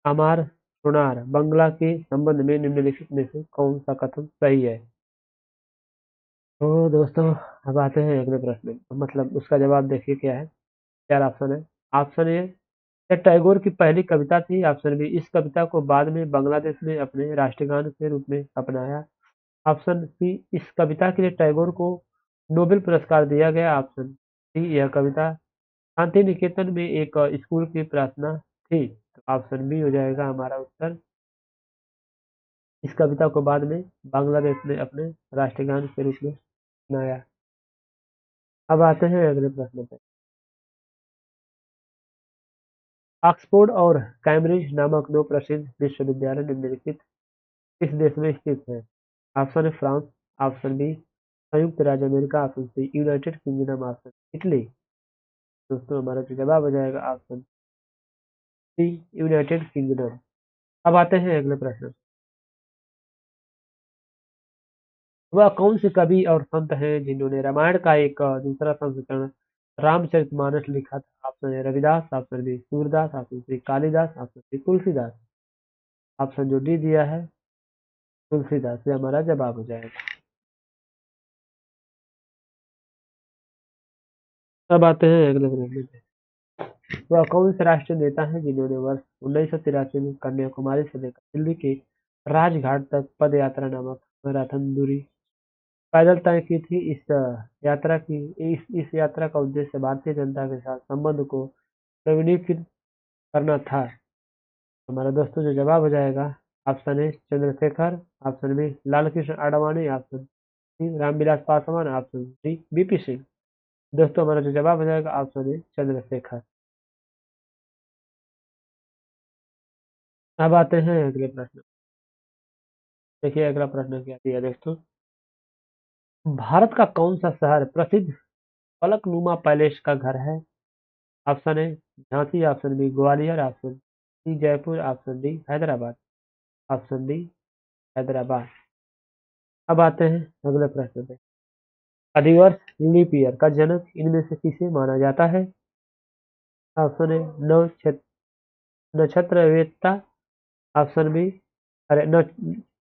अमार सोनार बंगला के संबंध में निम्नलिखित में से कौन सा कथन सही है? तो दोस्तों, अब आते हैं अगले प्रश्न में, मतलब उसका जवाब देखिए क्या है। चार ऑप्शन है। ऑप्शन ए, यह टैगोर की पहली कविता थी। ऑप्शन बी, इस कविता को बाद में बांग्लादेश ने अपने राष्ट्रगान के रूप में अपनाया। ऑप्शन सी, इस कविता के लिए टैगोर को नोबेल पुरस्कार दिया गया। ऑप्शन डी, यह कविता शांति निकेतन में एक स्कूल की प्रार्थना थी। तो ऑप्शन बी हो जाएगा हमारा उत्तर, इस कविता को बाद में बांग्लादेश ने अपने राष्ट्रगान के रूप में अपनाया। अब आते हैं अगले प्रश्न पे, ऑक्सफोर्ड और कैम्ब्रिज नामक दो प्रसिद्ध विश्वविद्यालय निम्नलिखित किस देश में स्थित है? Option A France, option B संयुक्त राज्य America, option C United Kingdom, option Italy. दोस्तों, हमारा जो जवाब हो जाएगा ऑप्शन सी यूनाइटेड किंगडम। अब आते हैं अगले प्रश्न, वह कौन से कवि और संत हैं जिन्होंने रामायण का एक दूसरा संस्करण रामचरितमानस लिखा था? Option A Ravidas, option B Surdas, option C Kalidas, option C Tulsidas. Option जो डी दिया है तुलसीदास, ये हमारा जवाब हो जाएगा। अब आते हैं अगले प्रश्न पे, वह कौन से राष्ट्रीय नेता हैं जिन्होंने वर्ष 1983 में कन्याकुमारी से लेकर दिल्ली के राजघाट तक पद यात्रा नामक मैराथन दूरी पैदल तय की थी? इस यात्रा का उद्देश्य भारतीय जनता के साथ संबंध को प्रवीणीकृत करना था। हमारा दोस्तों जो जवाब हो जाएगा, option A Chandrashekhar, option B Lal Krishna Advani, option C Ramvilas Paswan, option D BP Singh. दोस्तों, हमारा जो जवाब हो जाएगा ऑप्शन ए चंद्रशेखर। अब आते हैं अगले प्रश्न, देखिए अगला प्रश्न क्या दिया दोस्तों, भारत का कौन सा शहर प्रसिद्ध फलकनुमा पैलेस का घर है? Option A Jhansi, option B Gwalior, option C Jaipur, option D Hyderabad, option D Hyderabad. अब आते हैं अगले प्रश्न पे, अधिवर्ष लीप ईयर का जनक इनमें से किसे माना जाता है? ऑप्शन ए नक्षत्रवेत्ता, ऑप्शन बी अरे न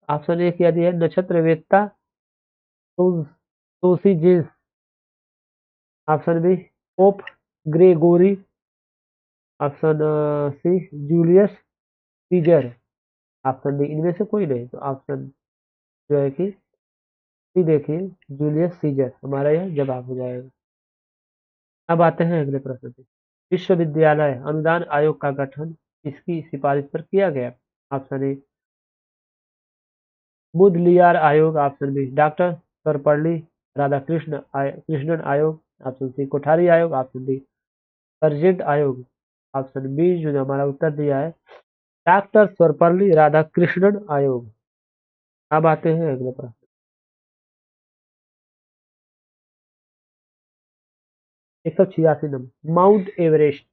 ऑप्शन ए क्या दिया है, नक्षत्रवेत्ता तुलसीजेस, option B Pope Gregory, option C Julius Caesar, option D इनमें से कोई नहीं। तो ऑप्शन जो है कि सी देखिए जूलियस सीजर, हमारा यह जवाब हो जाएगा। अब आते हैं अगले प्रश्न पे, विश्वविद्यालय अनुदान आयोग का गठन किसकी सिफारिश पर किया गया? ऑप्शन ए मुदलियार आयोग, option B doctor Sarvepalli Krishnan आयोग, ऑप्शन सी कोठारी आयोग, ऑप्शन डी सर्जेंट आयोग, ऑप्शन बी जो हमारा उत्तर दिया है डॉक्टर सर्वपल्ली राधाकृष्णन आयोग। अब आते हैं अगले प्रश्न, 186 नंबर, माउंट एवरेस्ट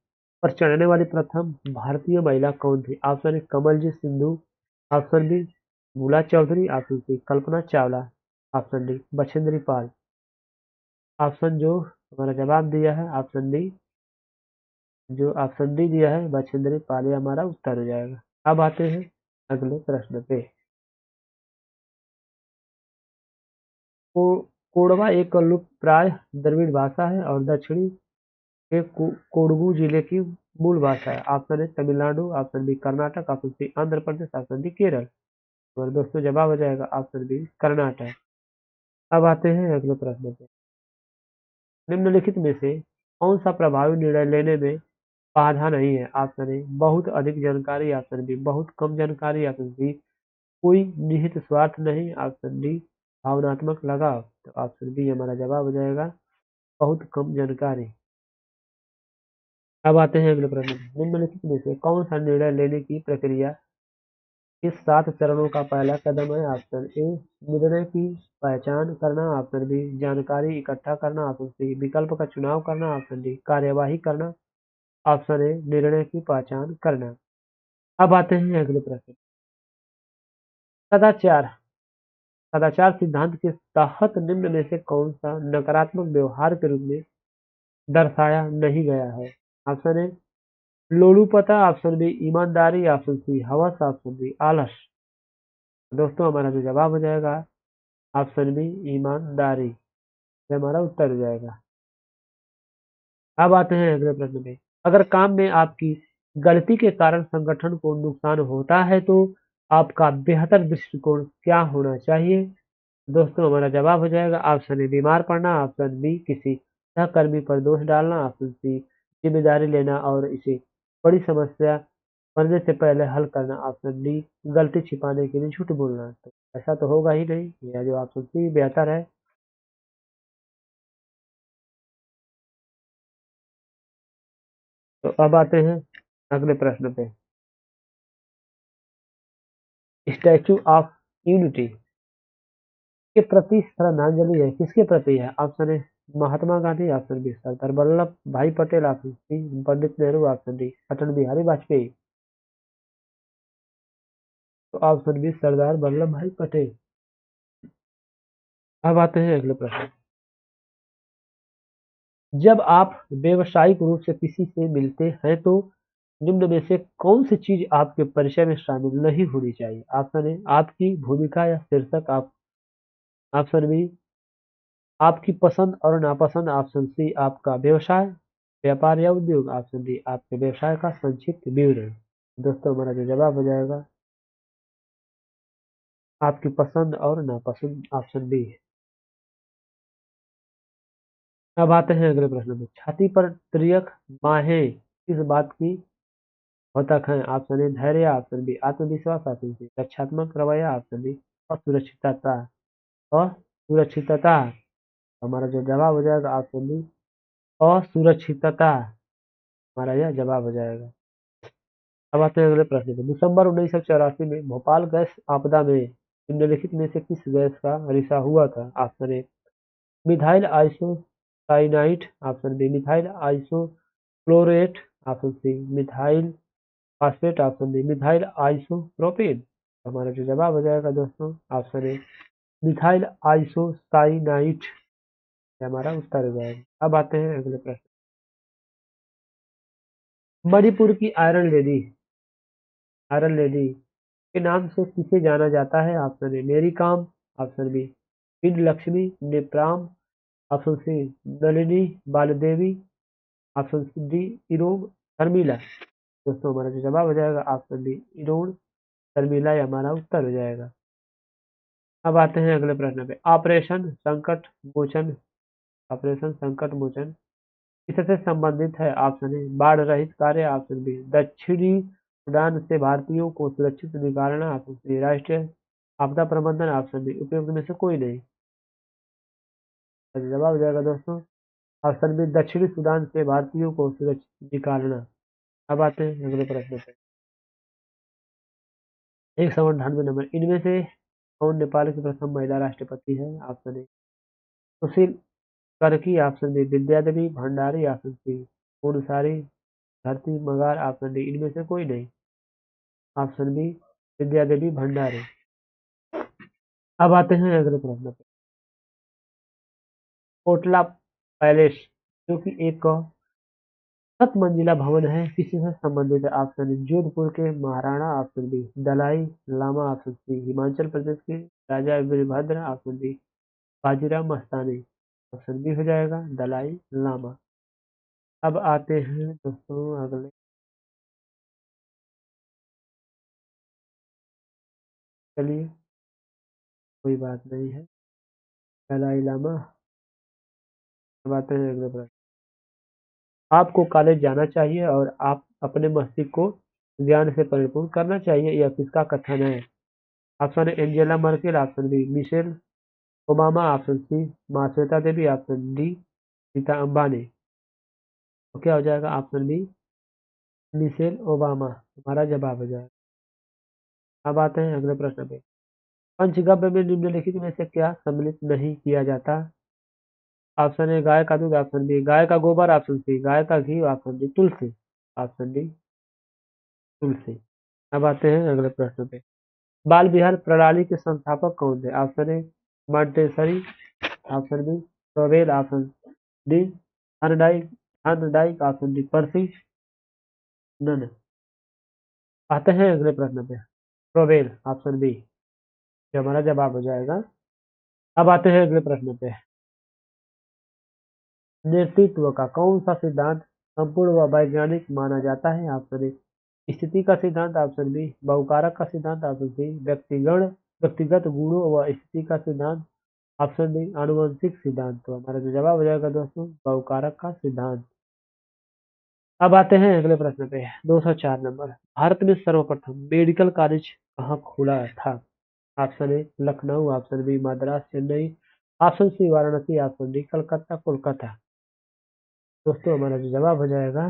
पर चढ़ने वाली प्रथम भारतीय महिला कौन थी? Option A Kamaljit Sindhu, option B Bhula Chaudhary, option C Kalpana Chawla, option D Bachendri Pal. Option जो हमारा जवाब दिया है ऑप्शन डी, जो ऑप्शन डी दिया है बछेंद्री पाल, ये हमारा उत्तर हो जाएगा। अब आते हैं अगले प्रश्न पे, को कोडवा एक लुप्तप्राय द्रविड़ भाषा है और दक्षिणी के कोडगू जिले की मूल भाषा है। Option A Tamil Nadu, option B Karnataka, option C Andhra Pradesh, option D Kerala. और दोस्तों जवाब हो जाएगा ऑप्शन बी कर्नाटक। अब आते हैं अगले प्रश्न पे, निम्नलिखित में से कौन सा प्रभावी निर्णय लेने में बाधा नहीं है, ऑप्शन ए बहुत अधिक जानकारी, ऑप्शन बी बहुत कम जानकारी, ऑप्शन सी कोई निहित स्वार्थ नहीं, ऑप्शन डी भावनात्मक लगाव। तो ऑप्शन बी हमारा जवाब हो जाएगा, बहुत कम जानकारी। अब आते हैं अगले प्रश्न में। निम्नलिखित में से कौन सा निर्णय लेने की प्रक्रिया इस 7 चरणों का पहला कदम है? ऑप्शन ए निर्णय की पहचान करना, ऑप्शन बी जानकारी इकट्ठा करना, ऑप्शन सी विकल्प का चुनाव करना, ऑप्शन डी कार्यवाही करना, ऑप्शन ए निर्णय की पहचान करना। अब आते हैं अगले प्रश्न। सदाचार सदाचार सिद्धांत के तहत निम्न में से कौन सा नकारात्मक व्यवहार के रूप में दर्शाया नहीं गया है? ऑप्शन ए लोलुपता, ऑप्शन बी ईमानदारी, ऑप्शन सी हवस, ऑप्शन डी आलस। दोस्तों हमारा जो जवाब हो जाएगा ऑप्शन बी ईमानदारी, ये हमारा उत्तर हो जाएगा। अब आते हैं अगले प्रश्न में। अगर काम में आपकी गलती के कारण संगठन को नुकसान होता है तो आपका बेहतर दृष्टिकोण क्या होना चाहिए? दोस्तों हमारा जवाब हो जाएगा ऑप्शन ए बीमार पड़ना, ऑप्शन बी किसी सहकर्मी पर दोष डालना, ऑप्शन सी जिम्मेदारी लेना और इसे बड़ी समस्या बनने से पहले हल करना, ऑप्शन डी गलती छिपाने के लिए झूठ बोलना। तो ऐसा तो होगा ही नहीं, यह जो ऑप्शन सी बेहतर है। तो अब आते हैं अगले प्रश्न पे। स्टैचू ऑफ यूनिटी के प्रति श्रद्धांजलि है, किसके प्रति है? Option A Mahatma Gandhi, option B Sardar Vallabh Bhai Patel, option C Pandit Nehru, option D Atal Bihari Vajpayee. तो ऑप्शन बी सरदार वल्लभ भाई पटेल। अब आते हैं अगले प्रश्न। जब आप व्यावसायिक रूप से किसी से मिलते हैं तो निम्न में से कौन सी चीज आपके परिचय में शामिल नहीं होनी चाहिए? ऑप्शन ए आपकी भूमिका या शीर्षक, आप ऑप्शन बी आपकी पसंद और नापसंद, ऑप्शन सी आपका व्यवसाय व्यापार या उद्योग, ऑप्शन डी आपके व्यवसाय का संक्षिप्त विवरण। दोस्तों हमारा जो जवाब हो जाएगा आपकी पसंद और नापसंद, ऑप्शन बी। अब आते हैं अगले प्रश्न में। छाती पर तिर्यक बाहें किस बात की द्योतक हैं? ऑप्शन ए धैर्य, ऑप्शन बी आत्मविश्वास, ऑप्शन सी रक्षात्मक रवैया, ऑप्शन डी असुरक्षितता। असुरक्षितता, हमारा जो जवाब हो जाएगा ऑप्शन डी असुरक्षितता, हमारा यह जवाब हो जाएगा। अब आते हैं अगले प्रश्न पे। दिसंबर 1984 में भोपाल गैस आपदा में निम्नलिखित में से किस गैस का रिसाव हुआ था? Option A methyl isocyanide, option B methyl isochlorate, option C methyl phosphate, option D methyl isopropane. हमारा जो जवाब हो जाएगा दोस्तों ऑप्शन ए मिथाइल आइसोसाइनाइड, हमारा उत्तर हो जाएगा। अब आते हैं अगले प्रश्न। मणिपुर की आयरन लेडी के नाम से किसे जाना जाता है? Option A Mary Kom, option B Bin Lakshmi Nepram, option C Nalini Baldevi, option D Irom Sharmila. दोस्तों हमारा जो जवाब हो जाएगा ऑप्शन डी इरोम शर्मिला, ये हमारा उत्तर हो जाएगा। अब आते हैं अगले प्रश्न पे। ऑपरेशन संकट मोचन किससे संबंधित है? ऑप्शन ए बाढ़ रहित कार्य, ऑप्शन बी दक्षिणी सूडान से भारतीयों को सुरक्षित निकालना, ऑप्शन सी राष्ट्रीय आपदा प्रबंधन, ऑप्शन डी उपयुक्त में से कोई नहीं। तो जवाब हो जाएगा दोस्तों ऑप्शन बी दक्षिणी सूडान से भारतीयों को सुरक्षित निकालना। अब आते हैं अगले प्रश्न पे। 198 नंबर। इनमें से कौन नेपाल की प्रथम महिला राष्ट्रपति है? Option A Sushil Karki, option B Vidya Devi Bhandari, option C Purnasari Dharti Magar, option D इनमें से कोई नहीं, ऑप्शन बी विद्या देवी भंडारी। अब आते हैं अगले प्रश्न पे। कोटला पैलेस जो कि एक 7 मंजिला भवन है किससे संबंधित है? ऑप्शन ए जोधपुर के Maharana, option B Dalai Lama, option C Himachal Pradesh के राजा Virbhadra, option D Bajirao Mastani. Option B हो जाएगा दलाई लामा। अब आते हैं दोस्तों अगले। चलिए कोई बात नहीं है, दलाई लामा। अब आते हैं अगले प्रश्न। आपको कॉलेज जाना चाहिए और आप अपने मस्तिष्क को ज्ञान से परिपूर्ण करना चाहिए। यह किसका कथन है? Option A Angela Merkel, option B Michelle Obama, option C माँ श्वेता देवी, ऑप्शन डी नीता अंबानी। तो क्या हो जाएगा? ऑप्शन बी मिशेल ओबामा हमारा जवाब हो जाएगा। अब आते हैं अगले प्रश्न पे। पंचगव्य में निम्नलिखित में से क्या सम्मिलित नहीं किया जाता? ऑप्शन ए गाय का दूध, ऑप्शन बी गाय का गोबर, ऑप्शन सी गाय का घी, ऑप्शन डी तुलसी। ऑप्शन डी तुलसी। अब आते हैं अगले प्रश्न पे। बाल विहार प्रणाली के संस्थापक कौन थे? Option A Montessori, option B Froebel, option D Thorndike Thorndike, option D Percy Nunn. आते हैं अगले प्रश्न पे। फ्रोबेल, ऑप्शन बी, ये हमारा जवाब हो जाएगा। अब आते हैं अगले प्रश्न पे। नेतृत्व का कौन सा सिद्धांत संपूर्ण व वैज्ञानिक माना जाता है? ऑप्शन ए स्थिति का सिद्धांत, ऑप्शन बी बहुकारक का सिद्धांत, ऑप्शन सी व्यक्तिगत गुणों व स्थिति का सिद्धांत, ऑप्शन डी आनुवंशिक सिद्धांत। तो हमारा जो जवाब हो जाएगा दोस्तों बहुकारक का सिद्धांत। अब आते हैं अगले प्रश्न पे। 204 नंबर। भारत में सर्वप्रथम मेडिकल कॉलेज कहाँ खुला था? Option A Lucknow, option B Madras Chennai, option C Varanasi, option D Calcutta Kolkata. दोस्तों हमारा जो जवाब हो जाएगा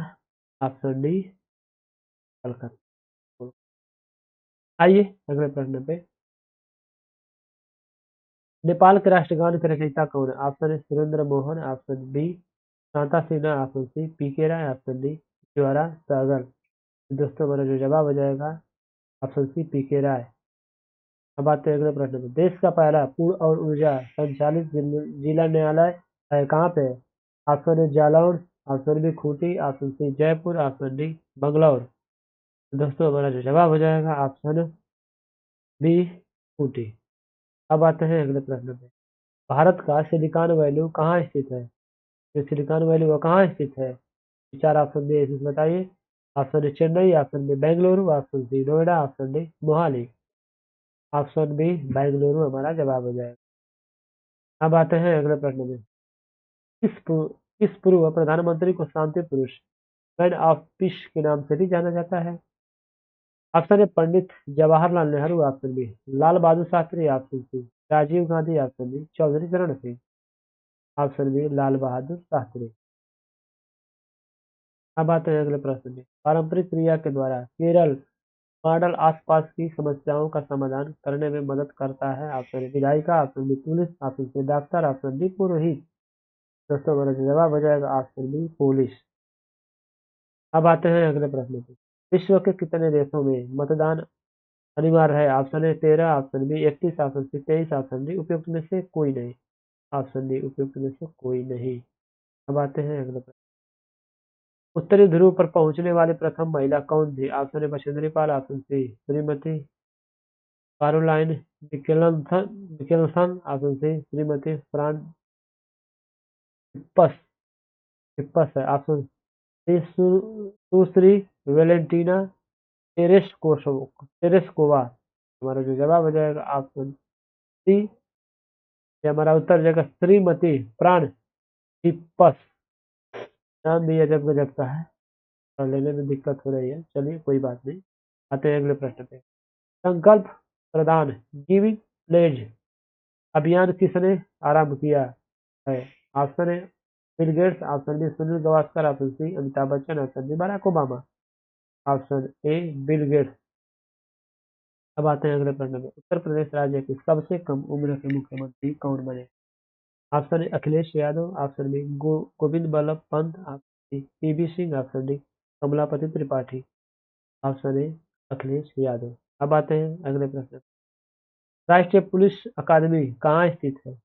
ऑप्शन डी कलकत्ता। आइए अगले प्रश्न पे। नेपाल के राष्ट्रगान के रचयिता कौन है? Option A Surendra Mohan, option B Shanta Sinha, option C PK Rai, option D Jwara Sahgal. दोस्तों हमारा जो जवाब हो जाएगा ऑप्शन सी पीके राय। अब आते हैं अगले प्रश्न पे। देश का पहला पूर्ण और ऊर्जा संचालित जिला न्यायालय है कहाँ पे? Option A Jalaun, option B Khunti, option C Jaipur, option D Bangalore. दोस्तों हमारा जो जवाब हो जाएगा ऑप्शन बी खूंटी। अब आते हैं अगले प्रश्न पे। भारत का सिलिकॉन वैली कहाँ स्थित है? जो सिलिकॉन वैली वो कहाँ स्थित है? चार ऑप्शन दे इसमें बताइए। Option A Chennai, option B Bengaluru, option C Noida, option D Mohali. Option B Bengaluru हमारा जवाब हो जाएगा। अब आते हैं अगले प्रश्न में। किस पूर्व प्रधानमंत्री को शांति पुरुष मैन ऑफ पीस के नाम से भी जाना जाता है? Option A Pandit Jawaharlal Nehru, option B Lal Bahadur Shastri, option C Rajiv Gandhi, option D Chaudhary Charan Singh. Option B Lal Bahadur Shastri. अब आते हैं अगले प्रश्न में। पारंपरिक क्रिया के द्वारा केरल मॉडल आसपास की समस्याओं का समाधान करने में मदद करता है। ऑप्शन ए विधायिका, option B police, option C doctor, option D पुरोहित। दोस्तों हमारा जो जवाब हो जाएगा ऑप्शन बी पुलिस। अब आते हैं अगले प्रश्न पे। विश्व के कितने देशों में मतदान अनिवार्य है? Option A 13, option B 31, option C 23, option D उपयुक्त में से कोई नहीं। ऑप्शन डी उपयुक्त में से कोई नहीं। अब आते हैं अगले प्रश्न। उत्तरी ध्रुव पर पहुंचने वाली प्रथम महिला कौन थी? Option A Bachendri Pal, option C Shrimati Caroline Mikkelsen, option C Shrimati Frances Phipps है, option C Sushri Valentina Tereshkova. हमारा जो जवाब हो जाएगा ऑप्शन सी, ये हमारा उत्तर हो जाएगा श्रीमती प्राण हिप्पस। नाम भी अजब गजब का है और लेने में दिक्कत हो रही है, चलिए कोई बात नहीं। आते हैं अगले प्रश्न पे। संकल्प प्रदान गिविंग प्लेज अभियान किसने आरंभ किया है? Option A Bill Gates, option B Sunil Gavaskar, option C Amitabh Bachchan, option D Barack Obama. Option A Bill Gates. अब आते हैं अगले प्रश्न में। उत्तर प्रदेश राज्य के सबसे कम उम्र के मुख्यमंत्री कौन बने? Option A Akhilesh Yadav, option B Govind Ballabh Pant, option C PV Singh, option D Kamlapati Tripathi. Option A Akhilesh Yadav. अब आते हैं अगले प्रश्न। राष्ट्रीय पुलिस अकादमी कहाँ स्थित है?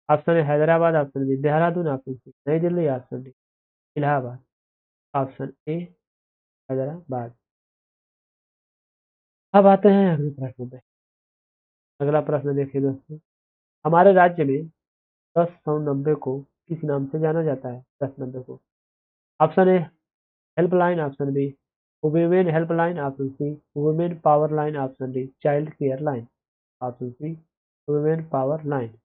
Option A Hyderabad, option B Dehradun, option C नई Delhi, option D Allahabad. Option A Hyderabad. अब आते हैं अगले प्रश्न पे। अगला प्रश्न देखिए दोस्तों। हमारे राज्य में 10 9 को किस नाम से जाना जाता है? 10 9 को। Option A helpline, option B women helpline, option C women power line, option D child care line. Option C women power line.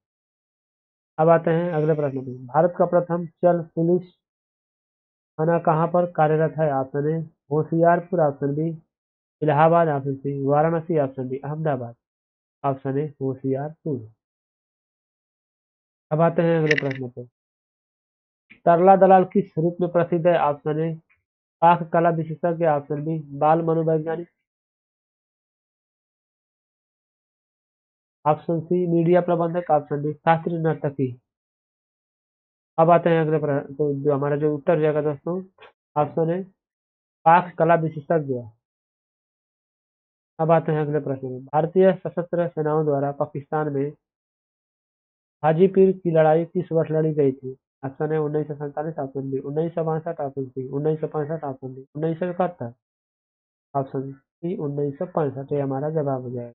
अब आते हैं अगले प्रश्न पे। भारत का प्रथम चल पुलिस थाना कहाँ पर कार्यरत है? Option A Hoshiarpur, option B Allahabad, option C Varanasi, option D Ahmedabad. Option A Hoshiarpur. अब आते हैं अगले प्रश्न पे। तरला दलाल किस रूप में प्रसिद्ध है? ऑप्शन ए पाक कला विशेषज्ञ, ऑप्शन बी बाल मनोवैज्ञानिक, ऑप्शन सी मीडिया प्रबंधक, ऑप्शन डी शास्त्रीय नर्तकी। अब आते हैं अगले प्रश्न तो जो हमारा जो उत्तर जाएगा दोस्तों, ऑप्शन है पाक कला विशेषज्ञ। अब आते हैं अगले प्रश्न में। भारतीय सशस्त्र सेनाओं द्वारा पाकिस्तान में हाजीपीर की लड़ाई किस वर्ष लड़ी गई थी? Option A 1947, option B 1962, option C 1965, option D 1971। Option C 1965 ये हमारा जवाब हो जाएगा।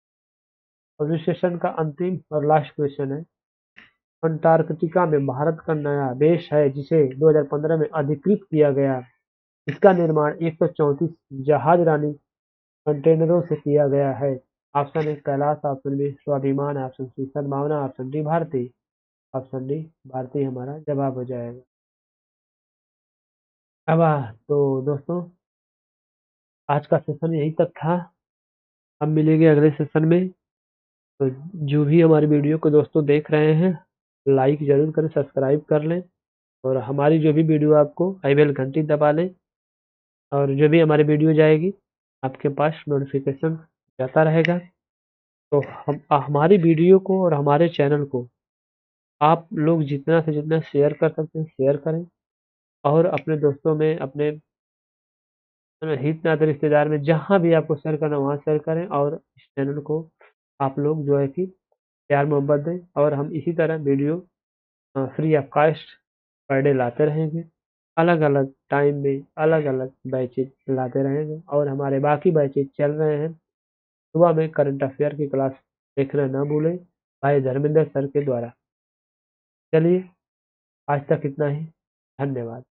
और इस सेशन का अंतिम और लास्ट क्वेश्चन है। अंटार्कटिका में भारत का नया देश है जिसे 2015 में अधिकृत किया गया। इसका निर्माण 134 जहाज रानी कंटेनरों से किया गया है। Option A Kailash, option B Swabhiman, option C Sadbhavana, option D Bharati. Option D Bharati हमारा जवाब हो जाएगा। अब तो दोस्तों आज का सेशन यही तक था। हम मिलेंगे अगले सेशन में। तो जो भी हमारी वीडियो को दोस्तों देख रहे हैं, लाइक जरूर करें, सब्सक्राइब कर लें, और हमारी जो भी वीडियो आपको आई बेल घंटी दबा लें, और जो भी हमारी वीडियो जाएगी आपके पास नोटिफिकेशन जाता रहेगा। तो हम हमारी वीडियो को और हमारे चैनल को आप लोग जितना से जितना शेयर कर सकते हैं शेयर करें, और अपने दोस्तों में, अपने हित नाते रिश्तेदार में जहाँ भी आपको शेयर करना वहाँ शेयर करें, और इस चैनल को आप लोग जो है कि प्यार मोहब्बत दें, और हम इसी तरह video free of cost per day लाते रहेंगे। अलग अलग टाइम में अलग अलग बैचेज लाते रहेंगे, और हमारे बाकी बैचेज चल रहे हैं। सुबह में करंट अफेयर की क्लास देखना ना भूलें, भाई धर्मेंद्र सर के द्वारा। चलिए आज तक इतना ही। धन्यवाद।